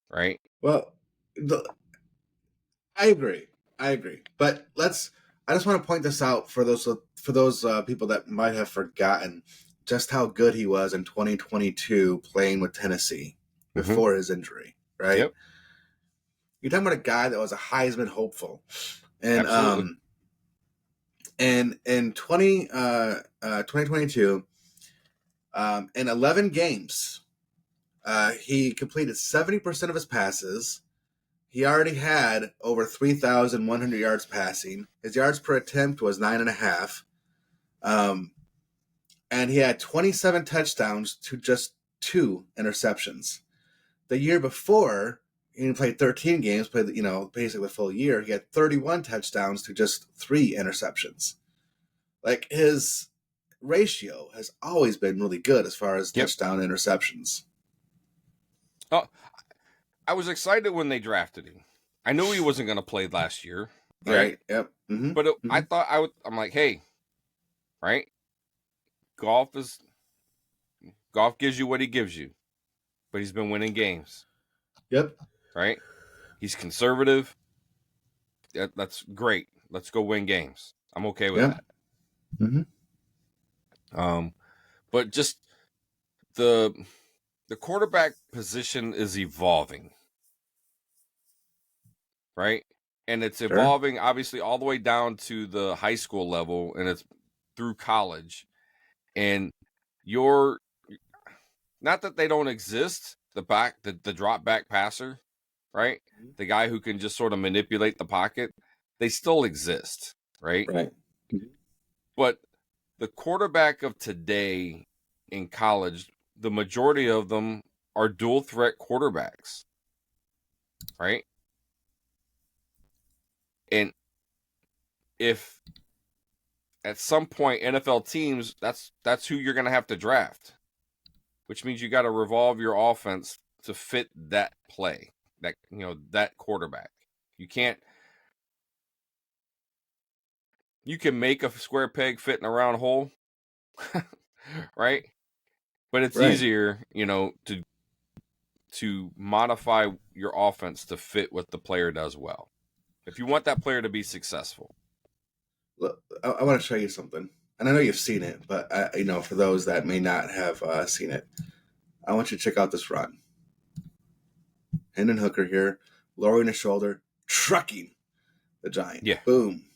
Right. Well, I agree. But I just want to point this out for those people that might have forgotten just how good he was in 2022 playing with Tennessee before his injury. Right. Yep. You're talking about a guy that was a Heisman hopeful, and Absolutely. in 2022, in 11 games, he completed 70% of his passes. He already had over 3,100 yards passing. His yards per attempt was 9.5. And he had 27 touchdowns to just 2 interceptions. The year before, he played 13 games, played basically the full year. He had 31 touchdowns to just 3 interceptions. Like, his ratio has always been really good as far as touchdown interceptions. Oh, I was excited when they drafted him. I knew he wasn't going to play last year, right? Yep. Mm-hmm. But I thought I'm like, hey, right? Golf gives you what he gives you, but he's been winning games. Yep. Right? He's conservative. That's great. Let's go win games. I'm okay with that. Mm-hmm. But just the quarterback position is evolving, right? And it's evolving obviously all the way down to the high school level, and it's through college. And you're not that they don't exist, the drop back passer, right? The guy who can just sort of manipulate the pocket, they still exist, right? Right. But the quarterback of today in college, the majority of them are dual threat quarterbacks, right? And if at some point NFL teams, that's who you're going to have to draft, which means you got to revolve your offense to fit that play, that quarterback. You can make a square peg fit in a round hole, right? But it's easier, to modify your offense to fit what the player does well. If you want that player to be successful. Look, I want to show you something, and I know you've seen it, but for those that may not have seen it, I want you to check out this run. Hendon Hooker here, lowering his shoulder, trucking the Giant. Yeah. Boom.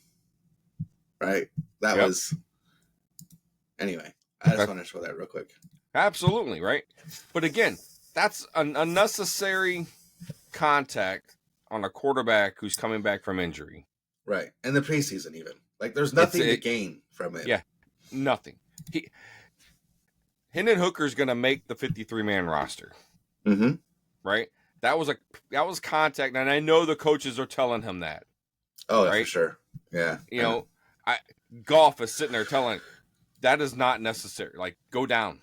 Right? That was... Anyway, I just want to show that real quick. Absolutely, right? But again, that's an unnecessary contact on a quarterback who's coming back from injury. Right. In the preseason even. Like, there's nothing to gain from it. Yeah, nothing. Hendon Hooker's going to make the 53-man roster. Mm-hmm. Right? That was contact, and I know the coaches are telling him that. Oh, right? For sure. Yeah. Golf is sitting there telling that is not necessary. Like, go down.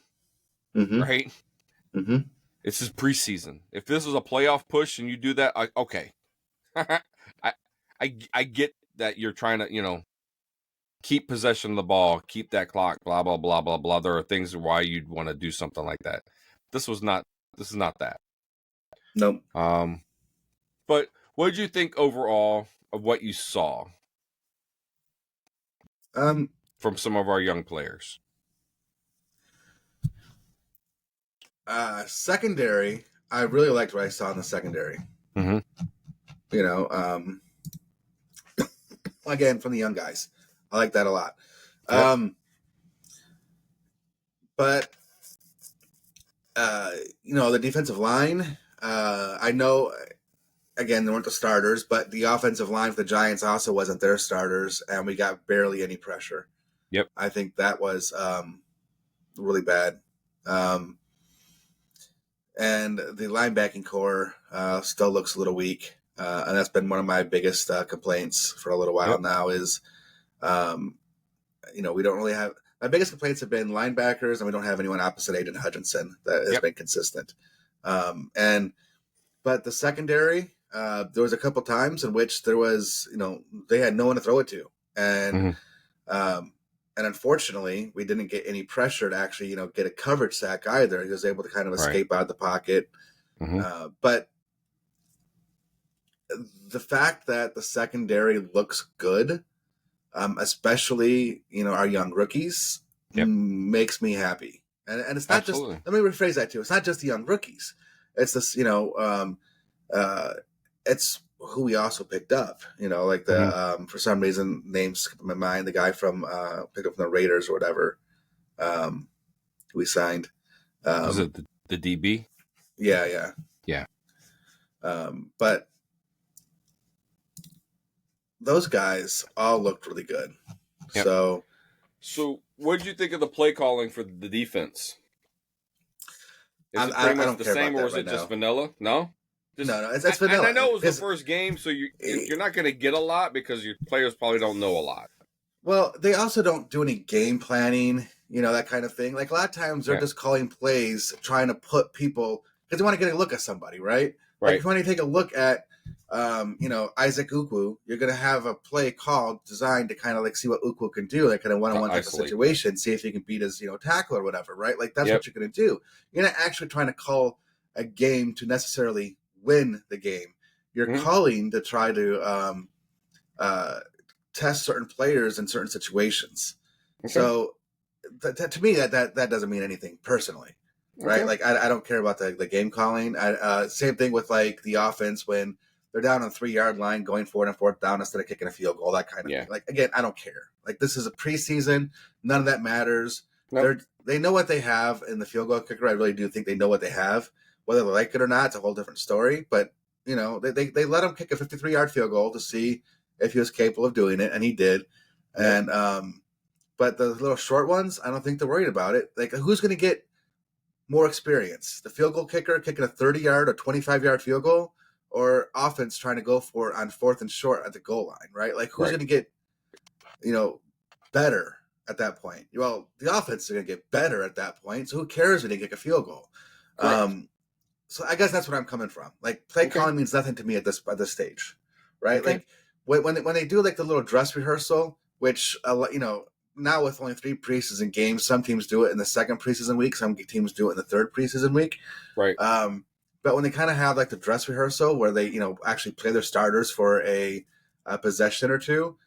Mm-hmm. Right? Mm-hmm. This is preseason. If this is a playoff push and you do that, okay. I get that you're trying to, keep possession of the ball, keep that clock, blah, blah, blah, blah, blah. There are things why you'd want to do something like that. This is not that. Nope. But what did you think overall of what you saw from some of our young players? Secondary, I really liked what I saw in the secondary. Mm-hmm. Again, from the young guys, I like that a lot. Yep. But the defensive line, I know again, they weren't the starters, but the offensive line for the Giants also wasn't their starters, and we got barely any pressure. Yep. I think that was really bad. And the linebacking core still looks a little weak, and that's been one of my biggest complaints for a little while now. Is we don't really have my biggest complaints have been linebackers, and we don't have anyone opposite Aiden Hutchinson that has been consistent. But the secondary, there was a couple times in which there was, they had no one to throw it to, and and unfortunately, we didn't get any pressure to actually, get a coverage sack either. He was able to kind of escape out of the pocket. But the fact that the secondary looks good, especially, our young rookies, makes me happy. And it's not Absolutely. just, let me rephrase that too. It's not just the young rookies. It's this, it's who we also picked up, like the, for some reason, names come to my mind, the guy from, picked up from the Raiders or whatever, we signed. Was it the DB? Yeah. But those guys all looked really good. Yep. So what did you think of the play calling for the defense? Is it pretty much the same, or is it just vanilla? No? No, it's vanilla. And I know it was the first game, so you're not going to get a lot because your players probably don't know a lot. Well, they also don't do any game planning, that kind of thing. Like a lot of times they're just calling plays, trying to put people, because they want to get a look at somebody, right? Like if you want to take a look at, Isaac Ukwu, you're going to have a play called designed to kind of like see what Ukwu can do, like kind of one-on-one type of situation, see if he can beat his, tackle or whatever, right? Like that's what you're going to do. You're not actually trying to call a game to necessarily win the game. You're calling to try to test certain players in certain situations. So to me, that doesn't mean anything personally, right? Like I don't care about the game calling. Same thing with like the offense when they're down on the 3-yard line, going for it and fourth down instead of kicking a field goal, that kind of thing. Like again, I don't care. Like this is a preseason, none of that matters. Nope. They know what they have in the field goal kicker. I really do think they know what they have. Whether they like it or not, it's a whole different story. But they let him kick a 53-yard field goal to see if he was capable of doing it, and he did. And but the little short ones, I don't think they're worried about it. Like who's going to get more experience? The field goal kicker kicking a 30-yard or 25-yard field goal, or offense trying to go for it on 4th and short at the goal line, right? Like who's going to get, better at that point? Well, the offense is going to get better at that point. So who cares when they kick a field goal? So I guess that's what I'm coming from. Like play calling means nothing to me at this stage, right? Like when they do like the little dress rehearsal, which now with only 3 preseason games, some teams do it in the 2nd preseason week, some teams do it in the 3rd preseason week, right? But when they kind of have like the dress rehearsal where they actually play their starters for a possession or two,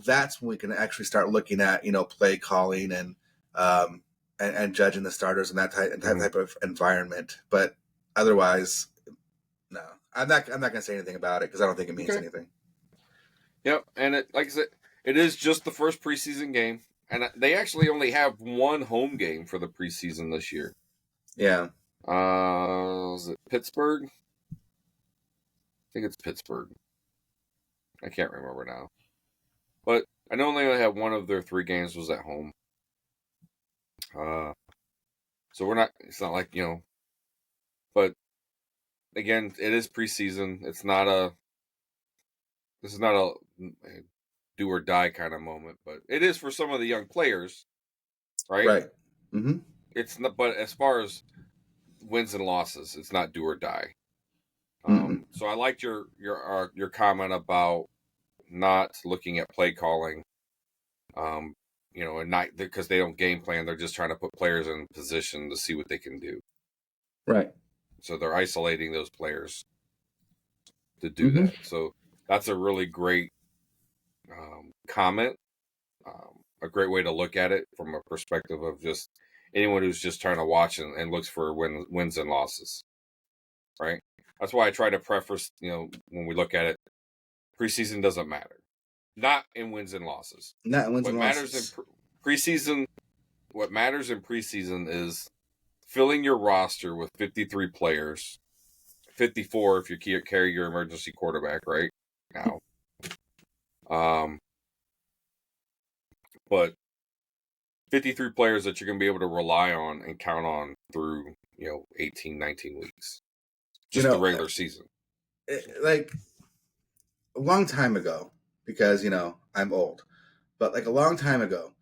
that's when we can actually start looking at play calling and judging the starters in that type of environment. But otherwise, no, I'm not going to say anything about it because I don't think it means anything. Yep, and like I said, it is just the first preseason game, and they actually only have one home game for the preseason this year. Yeah. Was it Pittsburgh? I think it's Pittsburgh. I can't remember now, but I know they only have one of their 3 games was at home. So it's not like, but again, it is preseason. This is not a do or die kind of moment, but it is for some of the young players, right? Right. Mm-hmm. It's not, but as far as wins and losses, it's not do or die. So I liked your comment about not looking at play calling, and not because they don't game plan. They're just trying to put players in position to see what they can do. Right. So they're isolating those players to do that. So that's a really great comment. A great way to look at it from a perspective of just anyone who's just trying to watch and looks for wins and losses. Right. That's why I try to preface, when we look at it, preseason doesn't matter. Not in wins and losses. Not in wins and losses. Matters in preseason. What matters in preseason is filling your roster with 53 players 54 if you carry your emergency quarterback right now. But 53 players that you're going to be able to rely on and count on through, 18, 19 weeks. Just the regular season. Like a long time ago, because, I'm old, but like a long time ago,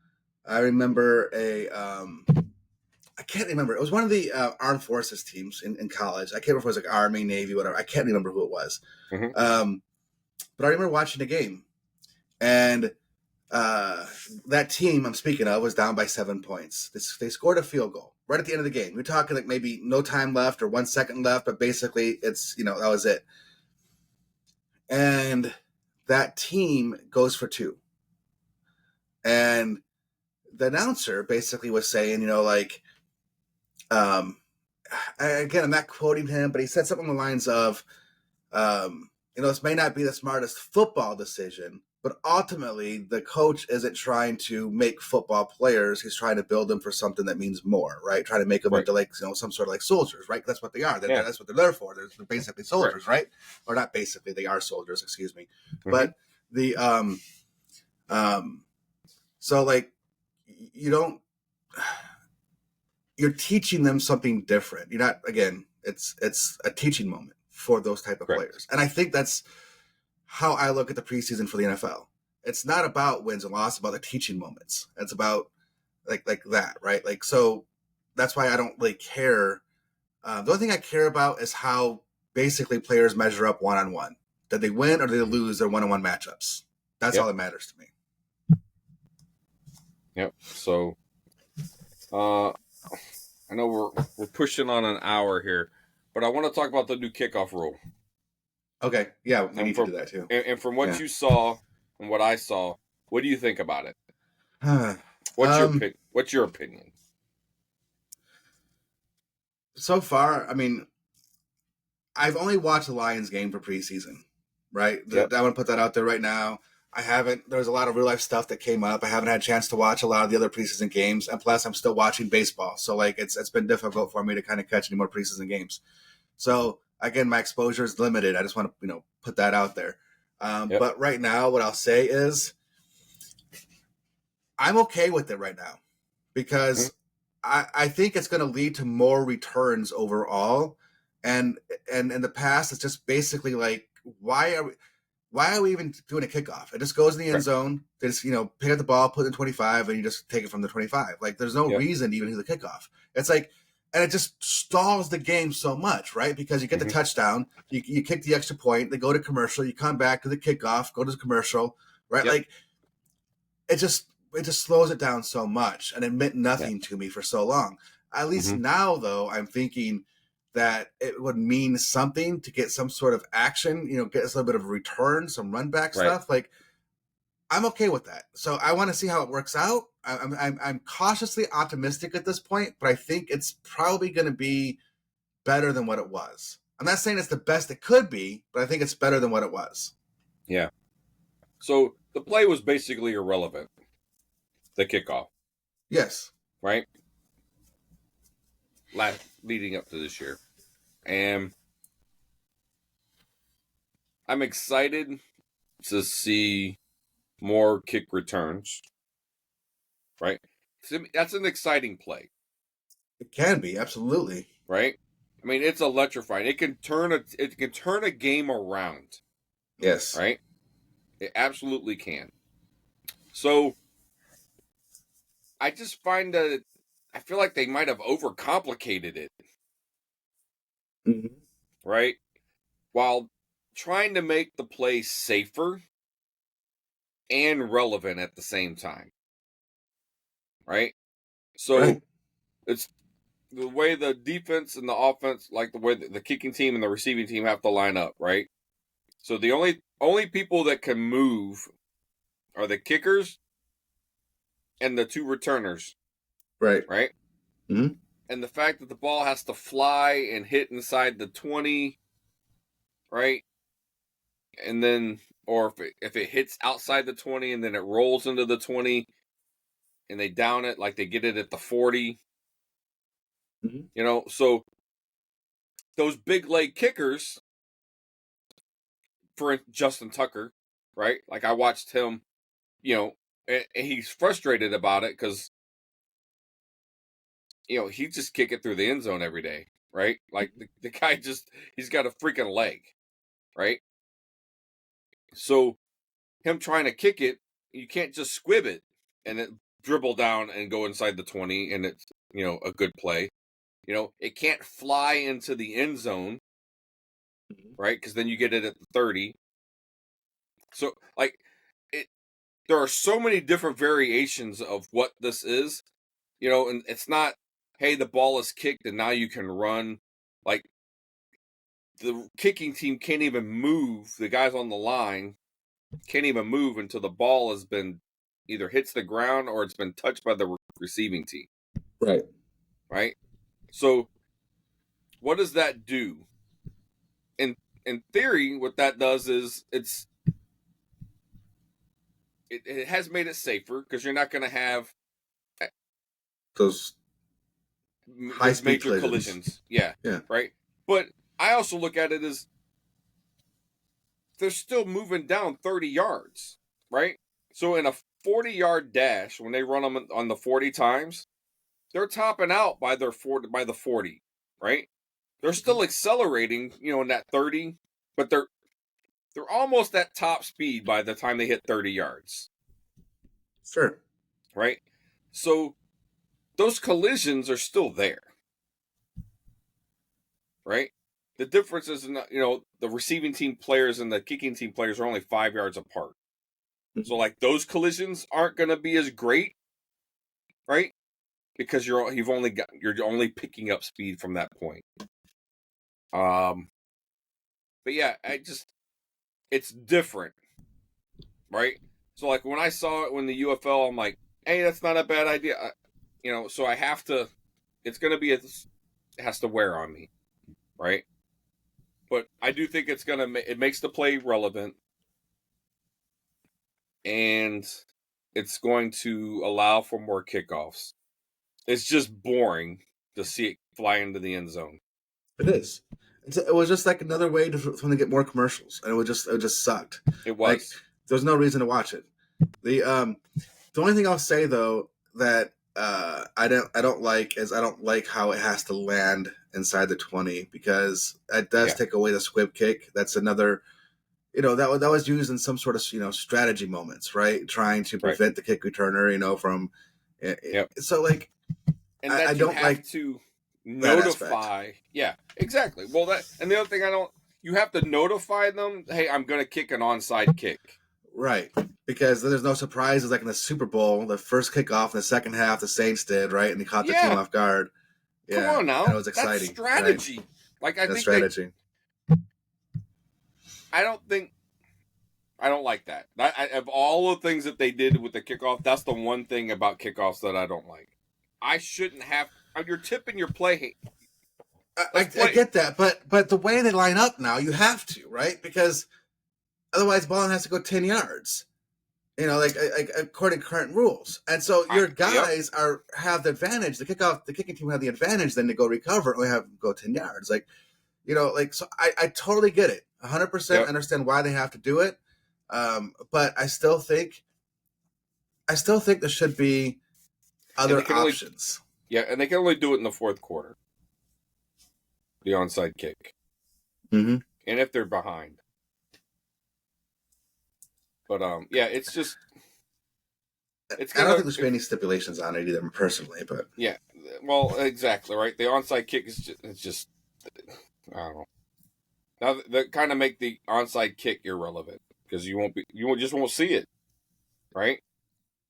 I remember I can't remember. It was one of the armed forces teams in college. I can't remember if it was like Army, Navy, whatever. I can't remember who it was. Mm-hmm. But I remember watching a game, and that team I'm speaking of was down by 7 points. They scored a field goal right at the end of the game. We're talking like maybe no time left or 1 second left, but basically it's, that was it. And that team goes for 2. And the announcer basically was saying, again, I'm not quoting him, but he said something along the lines of, this may not be the smartest football decision, but ultimately the coach isn't trying to make football players. He's trying to build them for something that means more, right? Trying to make them into some sort of like soldiers, right? That's what they are. That's what they're there for. They're basically soldiers, right? Or not basically, they are soldiers, excuse me. Mm-hmm. But the, so like, you're teaching them something different. You're not, again, it's a teaching moment for those type of players. And I think that's how I look at the preseason for the NFL. It's not about wins and losses, about the teaching moments. It's about like that, right? Like, so that's why I don't really care. The only thing I care about is how basically players measure up one-on-one. Did they win or did they lose their one-on-one matchups? That's all that matters to me. Yep. So, I know we're pushing on an hour here, but I want to talk about the new kickoff rule. Okay. Yeah, we need to do that too. And from what you saw and what I saw, what do you think about it? What's your opinion? So far, I mean, I've only watched the Lions game for preseason, right? Yep. I want to put that out there right now. I haven't. There's a lot of real life stuff that came up. I haven't had a chance to watch a lot of the other preseason games, and plus, I'm still watching baseball. So, like, it's been difficult for me to kind of catch any more preseason games. So, again, my exposure is limited. I just want to, put that out there. But right now, what I'll say is, I'm okay with it right now because I think it's going to lead to more returns overall. And in the past, it's just basically like, why are we even doing a kickoff? It just goes in the end zone. They just, pick up the ball, put it in 25, and you just take it from the 25. Like, there's no reason to even do the kickoff. It's like, and it just stalls the game so much, right? Because you get the touchdown, you kick the extra point, they go to commercial, you come back to the kickoff, go to the commercial, right? Like, it just slows it down so much, and it meant nothing to me for so long. At least now, though, I'm thinking that it would mean something to get some sort of action, get us a little bit of a return, some run back stuff. Like, I'm okay with that. So I want to see how it works out. I'm cautiously optimistic at this point, but I think it's probably going to be better than what it was. I'm not saying it's the best it could be, but I think it's better than what it was. Yeah. So the play was basically irrelevant. The kickoff. Yes. Right? Leading up to this year. And I'm excited to see more kick returns. Right? That's an exciting play. It can be, absolutely. Right? I mean, it's electrifying. It can turn a game around. Yes. Right? It absolutely can. So I just find that I feel like they might have overcomplicated it. Right? While trying to make the play safer and relevant at the same time. Right? So it's the way the defense and the offense, like the way the kicking team and the receiving team have to line up, right? So the only people that can move are the kickers and the 2 returners. Right. Right? Mm-hmm. And the fact that the ball has to fly and hit inside the 20, right? And then, or if it hits outside the 20 and then it rolls into the 20 and they down it, like they get it at the 40, so those big leg kickers, for Justin Tucker, right? Like I watched him, and he's frustrated about it because he just kick it through the end zone every day, right? Like the guy he's got a freaking leg, right? So him trying to kick it, you can't just squib it and it dribble down and go inside the 20 and it's a good play. It can't fly into the end zone, right? Because then you get it at the 30. So like there are so many different variations of what this is, and it's not, hey, the ball is kicked and now you can run. Like the kicking team can't even move. The guys on the line can't even move until the ball has been either hits the ground or it's been touched by the receiving team. Right. Right. So what does that do? In theory, what that does is it has made it safer because you're not going to have those major collisions. Yeah. Right. But I also look at it as they're still moving down 30 yards, right? So in a 40-yard dash, when they run them on the 40 times, they're topping out by the 40, right? They're still accelerating, in that 30, but they're almost at top speed by the time they hit 30 yards. Sure. Right? So those collisions are still there. Right? The difference is, the receiving team players and the kicking team players are only 5 yards apart. So, like, those collisions aren't going to be as great, right? Because you're only picking up speed from that point. But yeah, it's different, right? So, like, when I saw it when the UFL, I'm like, hey, that's not a bad idea, So I have to. It's going to be it has to wear on me, right? But I do think it makes the play relevant. And it's going to allow for more kickoffs. It's just boring to see it fly into the end zone. It is. It was just like another way for them to get more commercials, and it just sucked. It was. Like, there's no reason to watch it. The only thing I'll say though that I don't like is I don't like how it has to land inside the 20 because it does take away the squib kick. That's another. That was used in some sort of strategy moments, right? Trying to prevent the kick returner, from. So like, and that I don't like to notify. Yeah, exactly. Well, and the other thing you have to notify them. Hey, I'm going to kick an onside kick. Right, because there's no surprises like in the Super Bowl, the first kickoff in the second half, the Saints did, right, and they caught the team off guard. Yeah, come on now, and it was exciting. That's strategy. Right? Like I think strategy. I don't like that. Of all the things that they did with the kickoff, that's the one thing about kickoffs that I don't like. I shouldn't have. You're tipping your play. I get that, but the way they line up now, you have to, right? Because otherwise, ball has to go 10 yards. Like according to current rules, and so your guys have the advantage. The kicking team have the advantage. Then to go recover, only have go 10 yards. So I totally get it. 100% understand why they have to do it. But I still think there should be other options. And they can only do it in the fourth quarter. The onside kick. Mm-hmm. And if they're behind. But it's just. I don't think there should be any stipulations on it either, personally. But yeah, well, exactly right. The onside kick is just I don't know. Now that kind of make the onside kick irrelevant because you just won't see it, right?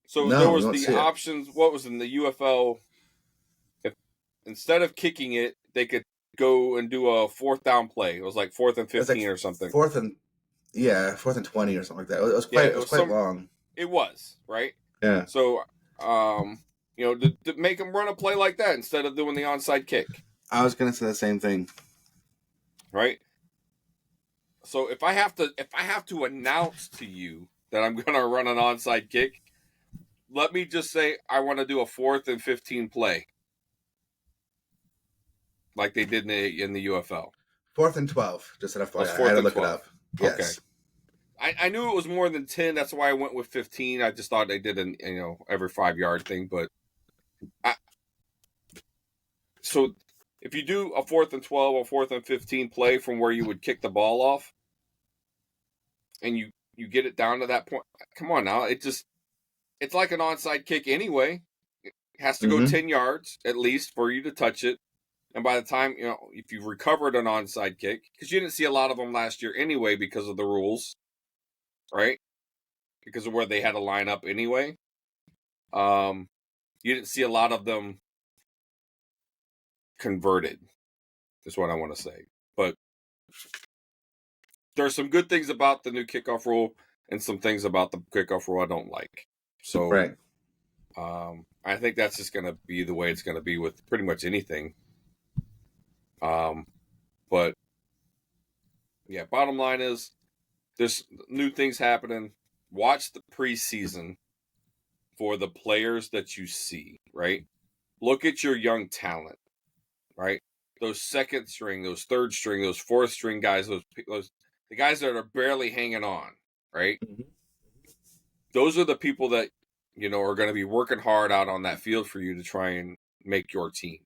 So there was the options. What was in the UFL? If instead of kicking it, they could go and do a fourth down play. It was like 4th and 15 or something. 4th and 20 or something like that. It was quite long. It was, right? Yeah. So, to make them run a play like that instead of doing the onside kick. I was going to say the same thing. Right? So if I have to announce to you that I'm going to run an onside kick, let me just say I want to do a 4th and 15 play. like they did in the UFL? 4th and 12. Just an Oh, it's FYI. I had fourth to and look it 12. up. Okay. Yes. I knew it was more than 10. That's why I went with 15. I just thought they did an every 5-yard thing. But so if you do a 4th and 12 or 4th and 15 play from where you would kick the ball off, and you get it down to that point, come on now, it's like an onside kick anyway. It has to go 10 yards at least for you to touch it. And by the time, if you've recovered an onside kick, because you didn't see a lot of them last year anyway because of the rules, right? Because of where they had to line up anyway. You didn't see a lot of them converted, is what I want to say. But there's some good things about the new kickoff rule and some things about the kickoff rule I don't like. So Right. I think that's just going to be the way it's going to be with pretty much anything. But yeah, bottom line is there's new things happening. Watch the preseason for the players that you see, right? Look at your young talent, right? Those second string, those third string, those fourth string guys, those the guys that are barely hanging on, right? Those are the people that are going to be working hard out on that field for you to try and make your team.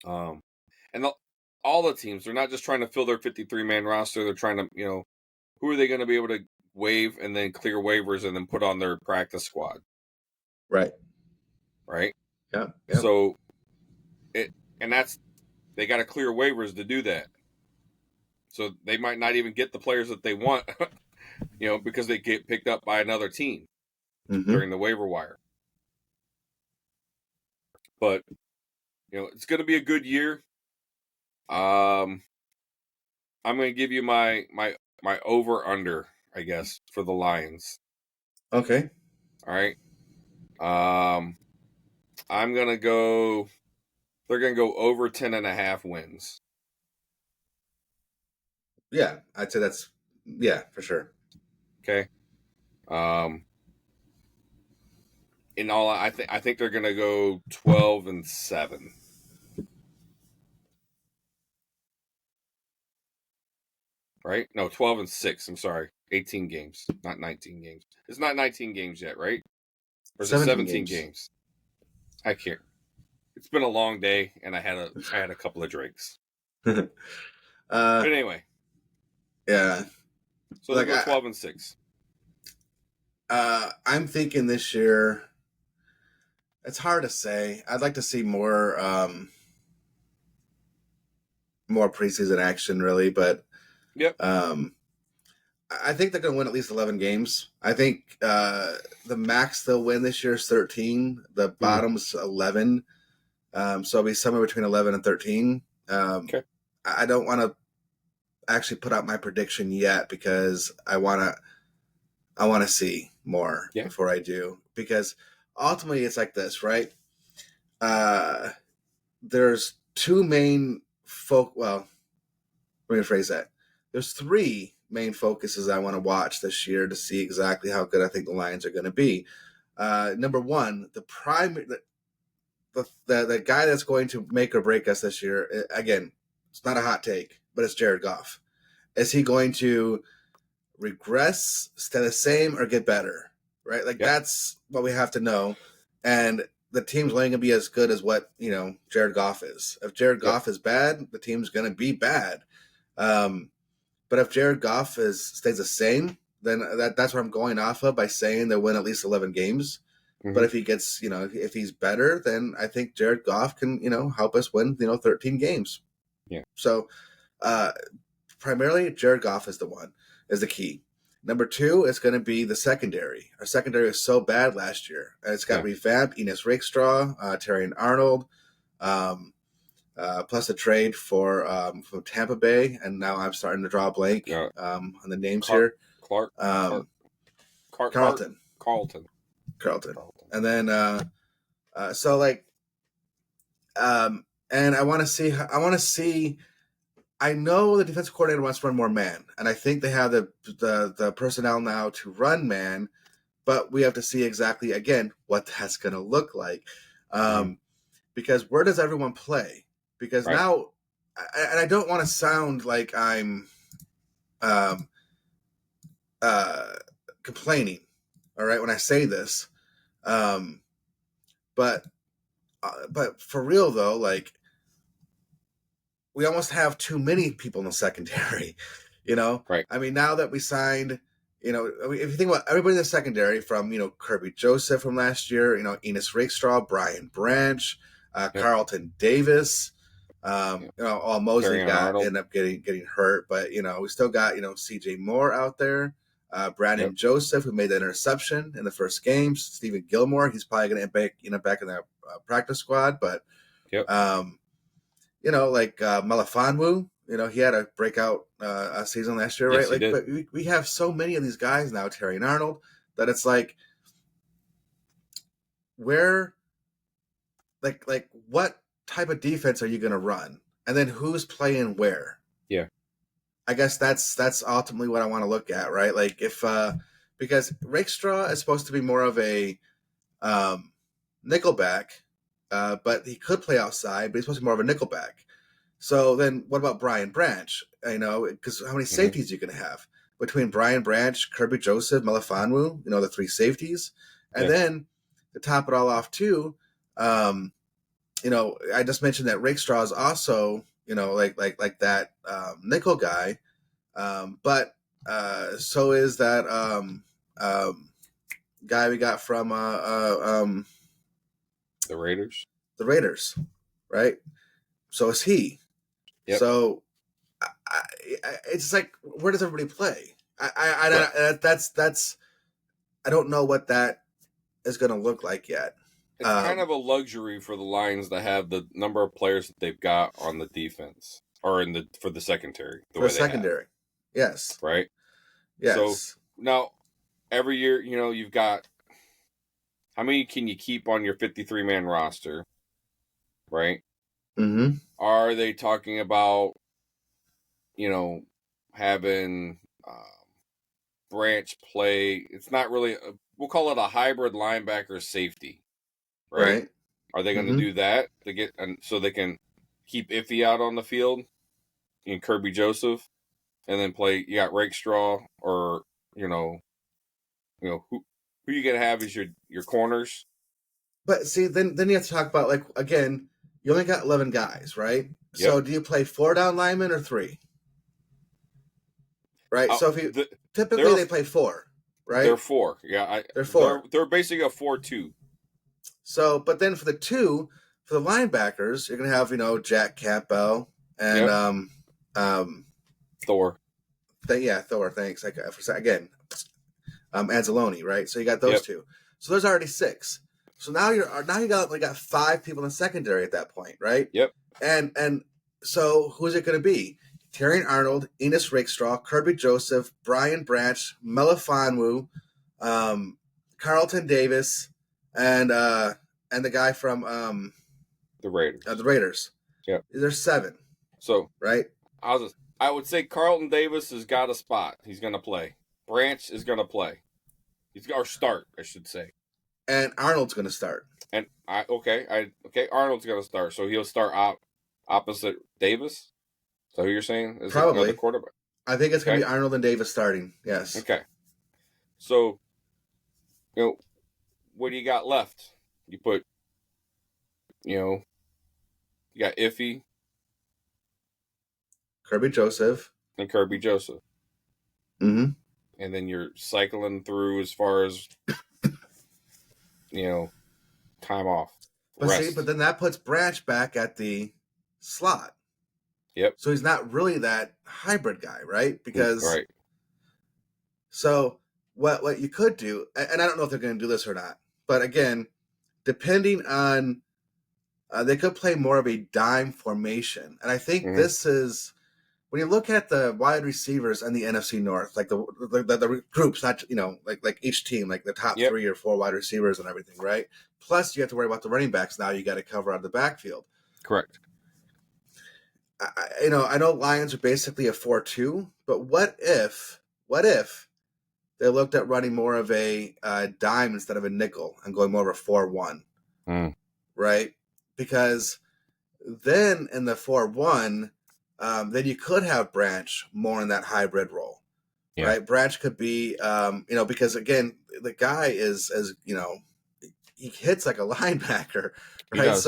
And all the teams, they're not just trying to fill their 53-man roster. They're trying to, who are they going to be able to waive and then clear waivers and then put on their practice squad? Right. Right. Yeah. So they got to clear waivers to do that. So they might not even get the players that they want, because they get picked up by another team during the waiver wire. But it's going to be a good year. I'm going to give you my over under, I guess, for the Lions. Okay. All right. I'm going to go. They're going to go over 10.5 wins. Yeah, I'd say that's for sure. Okay. In all, I think they're going to go 12-7. Right? No, 12-6. I'm sorry. 18 games, not 19 games. It's not 19 games yet, right? Or is it 17 games? I can't. It's been a long day, and I had a couple of drinks. But anyway. Yeah. So they go 12-6. I'm thinking this year. It's hard to say. I'd like to see more preseason action, really, but yep. I think they're going to win at least 11 games. I think the max they'll win this year is 13. The bottom's 11. So it'll be somewhere between 11 and 13. Okay. I don't want to actually put out my prediction yet because I want to see more before I do. Because ultimately it's like this, right? There's two main well, let me rephrase that. There's three main focuses I want to watch this year to see exactly how good I think the Lions are going to be. Number one, the guy that's going to make or break us this year, again, it's not a hot take, but it's Jared Goff. Is he going to regress, stay the same, or get better? Right? That's what we have to know. And the team's only going to be as good as what, Jared Goff is. If Jared Goff is bad, the team's going to be bad. But if Jared Goff stays the same, then that's what I'm going off of by saying they'll win at least 11 games. Mm-hmm. But if he gets, if he's better, then I think Jared Goff can, help us win, 13 games. Yeah. So primarily Jared Goff is the key. Number two is going to be the secondary. Our secondary was so bad last year. It's got revamped. Enos Rakestraw, Terry Arnold, plus a trade from Tampa Bay, and now I'm starting to draw a blank on the names here. Carlton. And then and I want to see. I know the defensive coordinator wants to run more man, and I think they have the personnel now to run man, but we have to see exactly again what that's going to look like. because where does everyone play? Because Right. now, and I don't want to sound like I'm um, complaining, all right, when I say this, um, but for real though, like we almost have too many people in the secondary. Right. I mean, now that we signed, I mean, if you think about everybody in the secondary from Kirby Joseph from last year, Enos Rakestraw, Brian Branch, Yep. Carlton Davis. Yep. All Mosley Terrion Arnold. ended up getting hurt, but we still got C.J. Moore out there, Brandon Yep. Joseph, who made the interception in the first game, Stephen Gilmore, he's probably going to back in that practice squad, but Yep. like Melifonwu, he had a breakout season last year, Yes, right? he Like, did. but we have so many of these guys now, Terry and Arnold, that it's like, where, like what type of defense are you going to run, and then who's playing where? Yeah. I guess that's ultimately what I want to look at, right? Like if because Rakestraw is supposed to be more of a nickelback, but he could play outside, but he's supposed to be more of a nickelback. So then, what about Brian Branch? Because how many safeties are you going to have between Brian Branch, Kirby Joseph, Melifonwu? The three safeties, and then to top it all off too, I just mentioned that Rakestraw is also like that nickel guy, but so is that guy we got from The Raiders. the Raiders, right? So is he. Yep. So it's like, where does everybody play? That's I don't know what that is going to look like yet. It's kind of a luxury for the Lions to have the number of players that they've got on the defense or for the secondary. For secondary, yes, right. Yes. So now every year, you've got, how many can you keep on your 53-man roster, right? Mm-hmm. Are they talking about, having Branch play? It's not really, we'll call it a hybrid linebacker safety, right? Are they going to do that to get, and so they can keep Iffy out on the field in Kirby Joseph, and then play? You got Rakestraw, or who you gonna have as your corners? But see, then you have to talk about, like, again, you only got 11 guys, right? Yep. So do you play 4 down linemen or 3? Right. So if you typically they play 4, right? They're 4. Yeah, they're 4. They're basically a 4-2. So, but then for the 2, for the linebackers, you're gonna have Jack Campbell and Thor. Thor. Thanks. Again, Anzalone, right? So you got those 2. So there's already 6. So now you got 5 people in the secondary at that point, right? Yep. And so who's it going to be? Terrion Arnold, Enos Rakestraw, Kirby Joseph, Brian Branch, Melifonwu, Carlton Davis, and the guy from the Raiders. The Raiders. Yep. There's 7. So right. I would say Carlton Davis has got a spot. He's going to play. Branch is going to play. Or start, I should say. And Arnold's going to start. And Arnold's going to start. So he'll start opposite Davis. So who you're saying is probably another quarterback? I think it's going to be Arnold and Davis starting. Yes. Okay. So, what do you got left? You put, you got Iffy, Kirby Joseph, and Kirby Joseph. Mm-hmm. And then you're cycling through as far as, time off. But then that puts Branch back at the slot. Yep. So he's not really that hybrid guy, right? Because right. So what you could do, and I don't know if they're going to do this or not, but again, depending on, they could play more of a dime formation, and I think this is, when you look at the wide receivers in the NFC North, like the groups, not like each team, like the top 3 or 4 wide receivers and everything, right? Plus, you have to worry about the running backs now. You got to cover out of the backfield. Correct. I know Lions are basically a 4-2, but what if they looked at running more of a dime instead of a nickel and going more of a 4-1, right? because then in the 4-1, then you could have Branch more in that hybrid role, right? Branch could be, because again, the guy is, as he hits like a linebacker, He right? does.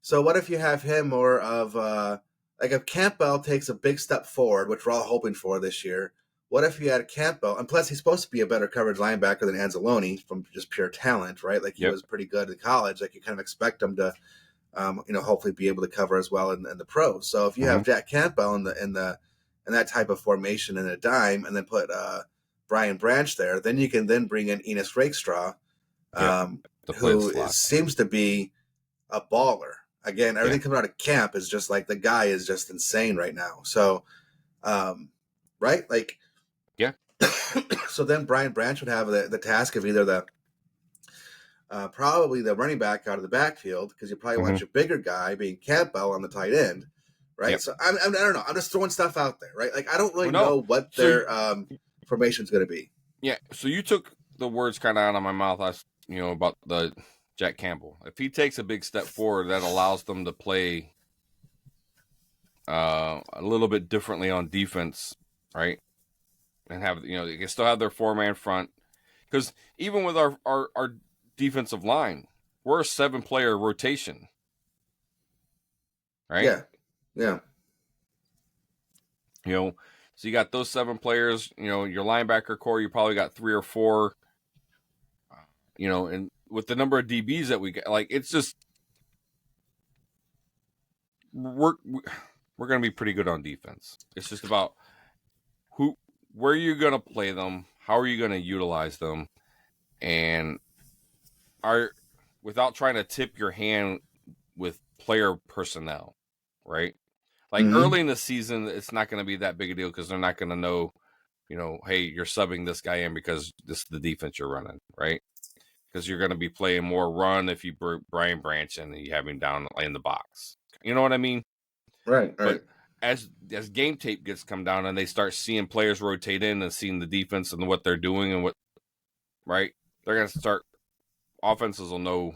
So what if you have him more of like if Campbell takes a big step forward, which we're all hoping for this year? What if you had Campbell, and plus he's supposed to be a better coverage linebacker than Anzalone from just pure talent, right? Like he Yep. was pretty good in college. Like you kind of expect him to, hopefully be able to cover as well in the pros. So if you have Jack Campbell in that type of formation in a dime, and then put Brian Branch there, then you can then bring in Enos Rakestraw, To play the who slot. seems to be a baller. Again, everything coming out of camp is just like the guy is just insane right now. So, right, like, Yeah. so then Brian Branch would have the task of either the probably the running back out of the backfield, because you probably want your bigger guy being Campbell on the tight end, right? Yep. So I don't know. I'm just throwing stuff out there, right? Like I don't really Well, no. know what So their formation is going to be. Yeah. So you took the words kind of out of my mouth. About the Jack Campbell. If he takes a big step forward, that allows them to play a little bit differently on defense, right? And have they can still have their 4-man front, because even with our defensive line, we're a 7-player rotation, right? Yeah. So you got those 7 players. Your linebacker core, you probably got 3 or 4. And with the number of DBs that we get, like it's just we're going to be pretty good on defense. It's just about where you're going to play them, how are you going to utilize them, and without trying to tip your hand with player personnel, right? Like early in the season, it's not going to be that big a deal because they're not going to know, hey, you're subbing this guy in because this is the defense you're running, right? Because you're going to be playing more run if you Brian Branch and you have him down in the box. You know what I mean? Right. But as game tape gets come down and they start seeing players rotate in and seeing the defense and what they're doing and right, they're going to start. Offenses will know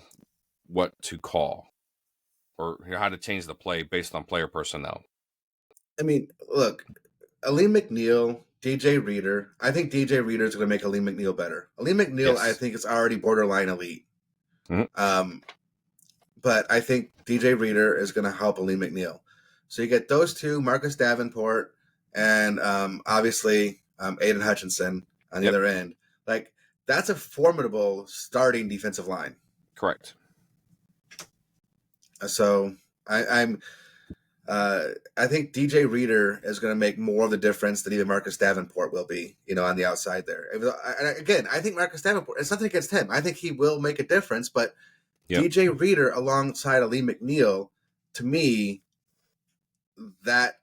what to call or how to change the play based on player personnel. I mean, look, Aleem McNeil, DJ Reader. I think DJ Reader is going to make Aleem McNeil better. Aleem McNeil, I think, is already borderline elite. But I think DJ Reader is going to help Aleem McNeil. So you get those two, Marcus Davenport, and obviously Aiden Hutchinson on the other end. Like, that's a formidable starting defensive line. Correct. So I think DJ Reader is going to make more of the difference than even Marcus Davenport will be, on the outside there. And again, I think Marcus Davenport, it's nothing against him. I think he will make a difference, but DJ Reader alongside Aleem McNeil, to me, that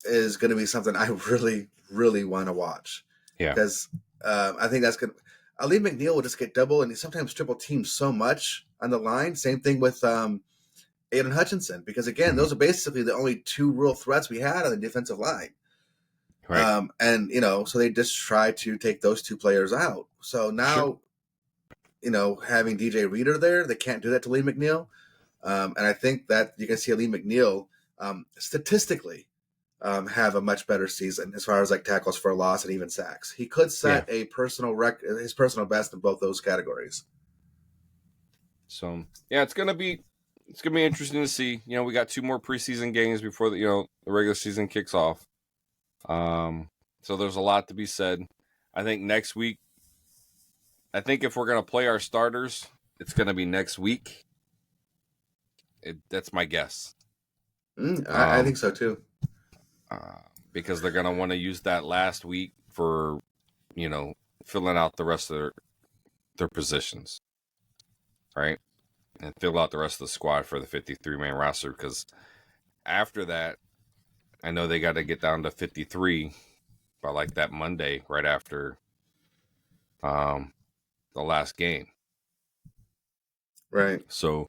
is going to be something I really, really want to watch. Yeah. Because I think that's good. Aleem McNeil will just get double and sometimes triple teamed so much on the line. Same thing with Aiden Hutchinson, because again, those are basically the only 2 real threats we had on the defensive line. Right. And so they just try to take those 2 players out. So now, having DJ Reader there, they can't do that to Lee McNeil. And I think that you can see Lee McNeil statistically have a much better season as far as like tackles for a loss and even sacks. He could set a his personal best in both those categories. So it's gonna be interesting to see. We got 2 more preseason games before the regular season kicks off. So there's a lot to be said. I think next week. I think if we're gonna play our starters, it's gonna be next week. That's my guess. I think so too. Because they're gonna want to use that last week for, filling out the rest of their positions, right? And fill out the rest of the squad for the 53-man roster, because after that, I know they got to get down to 53 by like that Monday right after the last game. Right. So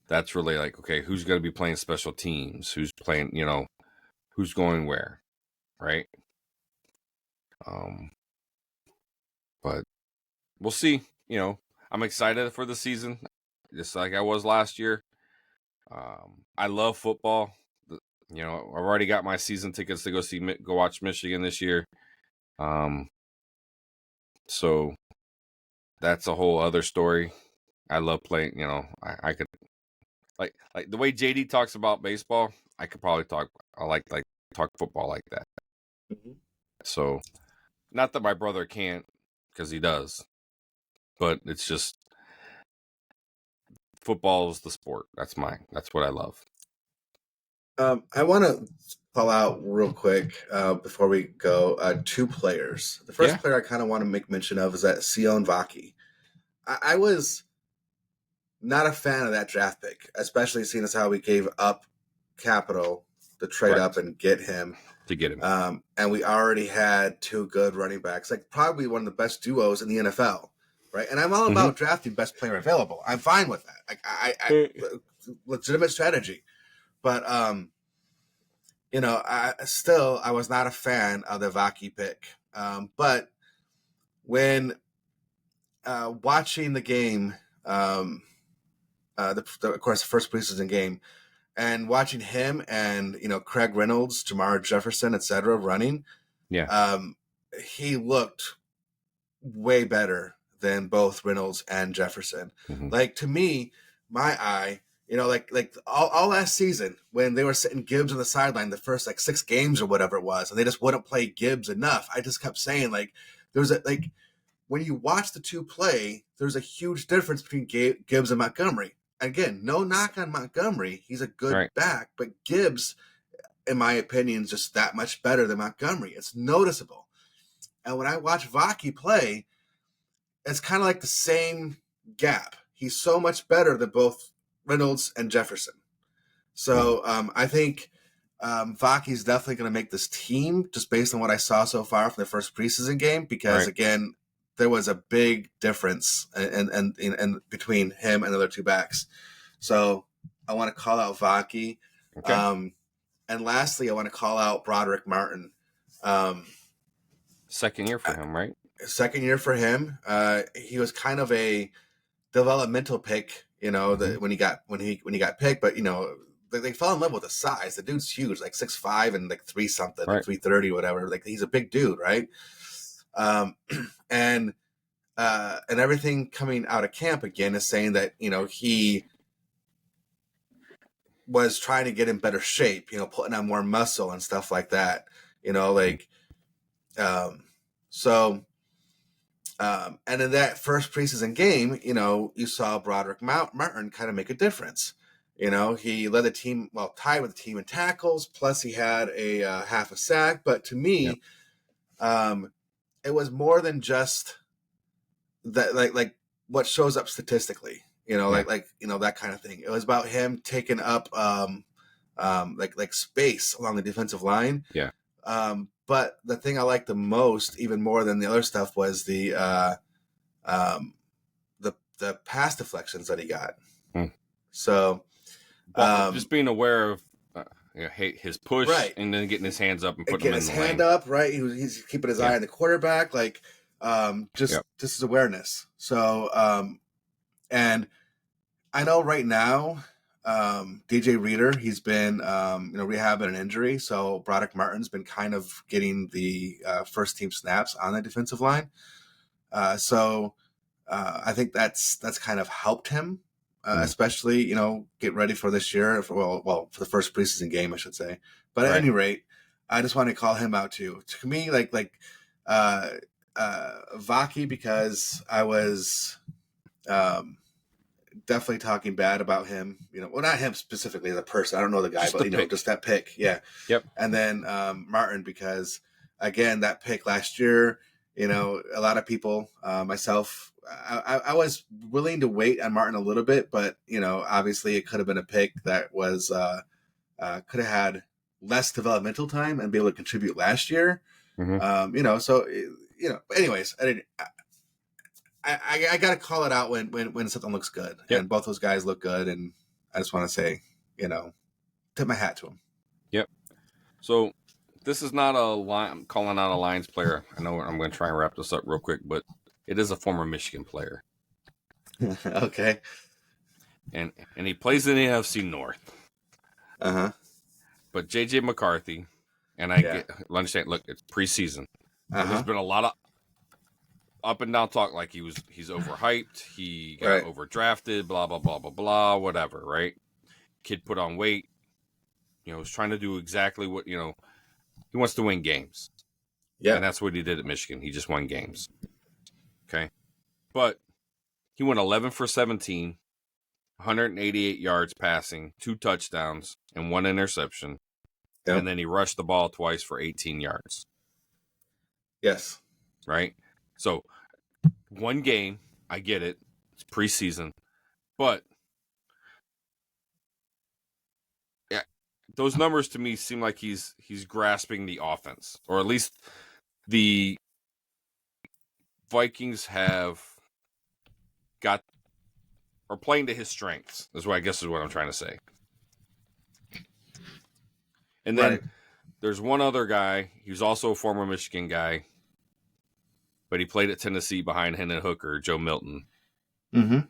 that's really like, okay, who's going to be playing special teams? Who's playing, who's going where, right? But we'll see. I'm excited for the season, just like I was last year. I love football. You know, I've already got my season tickets to go watch Michigan this year. So that's a whole other story. I love playing. You know, I could like the way JD talks about baseball. I could probably talk. I like talk football like that. Mhm. So, not that my brother can't, because he does, but it's just football is the sport. That's mine. That's what I love. I want to call out real quick before we go 2 players. The first Yeah. player I kind of want to make mention of is that Sion Vaki. I was not a fan of that draft pick, especially seeing as how we gave up capital to trade up Correct. and get him. To get him. And we already had 2 good running backs, like probably one of the best duos in the NFL, right? And I'm all about drafting best player available. I'm fine with that. Like I legitimate strategy, but you know, I was not a fan of the Vaki pick. But when watching the game, of course, the first preseason game, and watching him and Craig Reynolds, Jamar Jefferson, etc. running, Yeah. He looked way better than both Reynolds and Jefferson. Mhm. Like, to me, my eye, like all last season when they were sitting Gibbs on the sideline the first like 6 games or whatever it was, and they just wouldn't play Gibbs enough. I just kept saying, like, there's a like when you watch the 2 play, there's a huge difference between Gibbs and Montgomery. Again, no knock on Montgomery. He's a good Right. back, but Gibbs, in my opinion, is just that much better than Montgomery. It's noticeable. And when I watch Vaki play, it's kind of like the same gap. He's so much better than both Reynolds and Jefferson. So I think Vaki's definitely going to make this team just based on what I saw so far from the first preseason game, because Right. again, there was a big difference in between him and the other 2 backs. So I want to call out Vaki. Okay. And lastly, I want to call out Broderick Martin. Second year for him, right? Second year for him. He was kind of a developmental pick, when he got picked, but they fell in love with the size. The dude's huge, like 6'5" and like 3 something, Right. 330, whatever. Like, he's a big dude, right? And everything coming out of camp again is saying that he was trying to get in better shape, putting on more muscle and stuff like that, so. And in that first preseason game, you saw Broderick Martin kind of make a difference. He led the team, tied with the team in tackles, plus he had a half a sack. But to me, it was more than just that, like what shows up statistically, that kind of thing. It was about him taking up like space along the defensive line. Yeah. But the thing I liked the most, even more than the other stuff, was the pass deflections that he got. So, just being aware of his push, right, and then getting his hands up and putting getting him in his the hand lane. up, right? He's keeping his eye on the quarterback, like just his awareness. So, and I know right now, DJ Reader, he's been rehabbing an injury, so Broderick Martin's been kind of getting the first team snaps on the defensive line. So I think that's kind of helped him, especially get ready for this year. For the first preseason game, I should say. But at any rate, I just want to call him out too. To me, like Vaki, because I was definitely talking bad about him. Well, not him specifically as a person. I don't know the guy, Just but the pick. just that pick, yeah. Yep. And then Martin, because again, that pick last year, a lot of people, myself, I was willing to wait on Martin a little bit, but obviously it could have been a pick that was could have had less developmental time and be able to contribute last year. So anyways, I got to call it out when something looks good, and both those guys look good, and I just want to say, tip my hat to them. Yep. So this is not I'm calling out a Lions player. I know I'm going to try and wrap this up real quick, but it is a former Michigan player. Okay. and he plays in the NFC North. But J.J. McCarthy, and I understand. Look, it's preseason. There's been a lot of up and down talk, like he's overhyped, he got overdrafted, blah blah blah blah blah, whatever. Right? Kid put on weight. Was trying to do exactly what he wants to win games. Yeah, and that's what he did at Michigan. He just won games. Okay, but he went 11 for 17, 188 yards passing, 2 touchdowns, and 1 interception. Yep. And then he rushed the ball twice for 18 yards. Yes. Right? So, one game, I get it. It's preseason. But, yeah, those numbers to me seem like he's grasping the offense. Or at least the Vikings are playing to his strengths. Is what I guess is what I'm trying to say. And then there's one other guy. He was also a former Michigan guy, but he played at Tennessee behind Hendon Hooker, Joe Milton. Mm-hmm.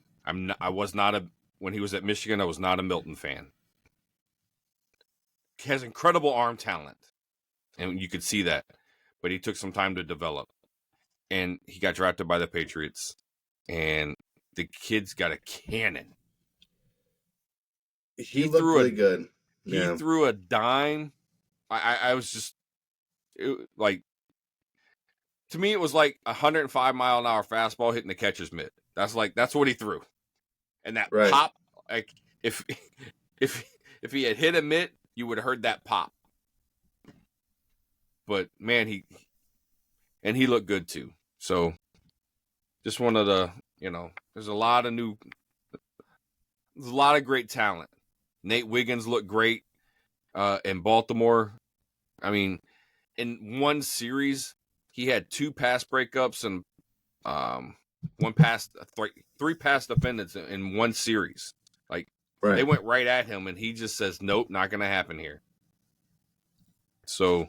When he was at Michigan, I was not a Milton fan. He has incredible arm talent, and you could see that, but he took some time to develop. And he got drafted by the Patriots, and the kid's got a cannon. He looked really good. He threw a dime. I was just to me, it was like 105-mile-an-hour fastball hitting the catcher's mitt. That's what he threw. And that pop, like if he had hit a mitt, you would have heard that pop. But man, he looked good too. So just wanted to, there's a lot of great talent. Nate Wiggins looked great in Baltimore. I mean, in one series, he had 2 pass breakups and three pass defendants in one series. They went right at him, and he just says, "Nope, not going to happen here." So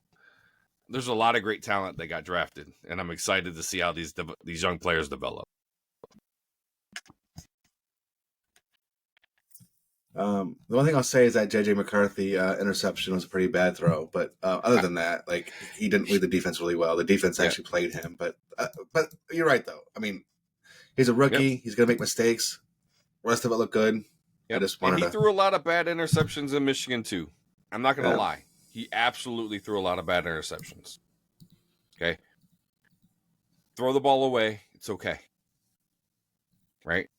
there's a lot of great talent that got drafted, and I'm excited to see how these young players develop. The one thing I'll say is that J.J. McCarthy interception was a pretty bad throw, but other than that, he didn't lead the defense really well. The defense actually played him, but you're right though. I mean, he's a rookie. Yep. He's going to make mistakes. The rest of it looked good. Yep. He threw a lot of bad interceptions in Michigan too. I'm not going to lie. He absolutely threw a lot of bad interceptions. Okay, throw the ball away. It's okay, right?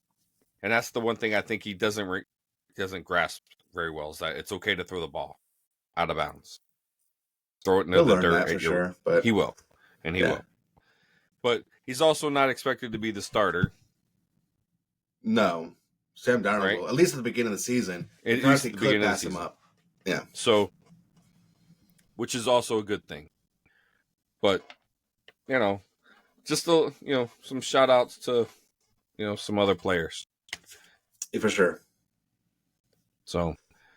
And that's the one thing I think he doesn't grasp very well, is that it's okay to throw the ball out of bounds. Throw it into the dirt. For sure, but he will. And he will. But he's also not expected to be the starter. No. Sam Darnold will, at least at the beginning of the season. At least at the beginning of the season. Him up. Yeah. So, which is also a good thing. But, just some shout outs to, some other players. Yeah, for sure. So,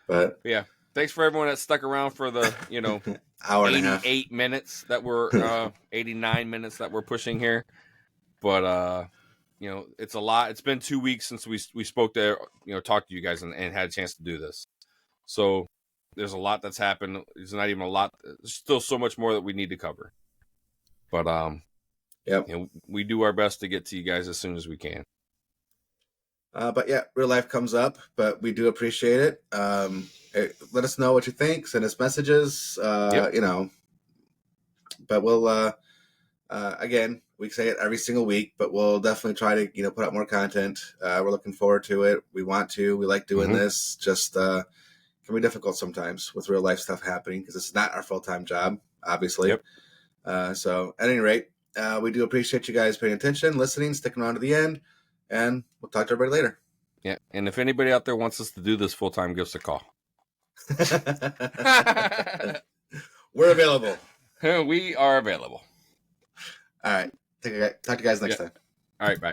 but yeah, thanks for everyone that stuck around for the, hour 88 minutes that we're 89 minutes that we're pushing here. But it's a lot. It's been 2 weeks since we spoke to talked to you guys and had a chance to do this. So there's a lot that's happened. There's not even a lot. There's still so much more that we need to cover. But we do our best to get to you guys as soon as we can. But yeah, real life comes up, but we do appreciate it. Let us know what you think. Send us messages, but we'll, again, we say it every single week, but we'll definitely try to, put out more content. We're looking forward to it. We like doing this. Just, can be difficult sometimes with real life stuff happening because it's not our full-time job, obviously. Yep. So at any rate, we do appreciate you guys paying attention, listening, sticking around to the end. And we'll talk to everybody later. Yeah. And if anybody out there wants us to do this full-time, give us a call. We're available. We are available. All right. Talk to you guys next time. All right. Bye.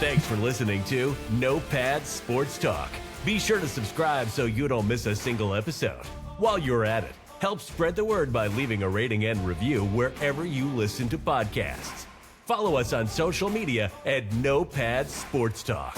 Thanks for listening to No Pads Sports Talk. Be sure to subscribe so you don't miss a single episode. While you're at it, help spread the word by leaving a rating and review wherever you listen to podcasts. Follow us on social media at No Pads Sports Talk.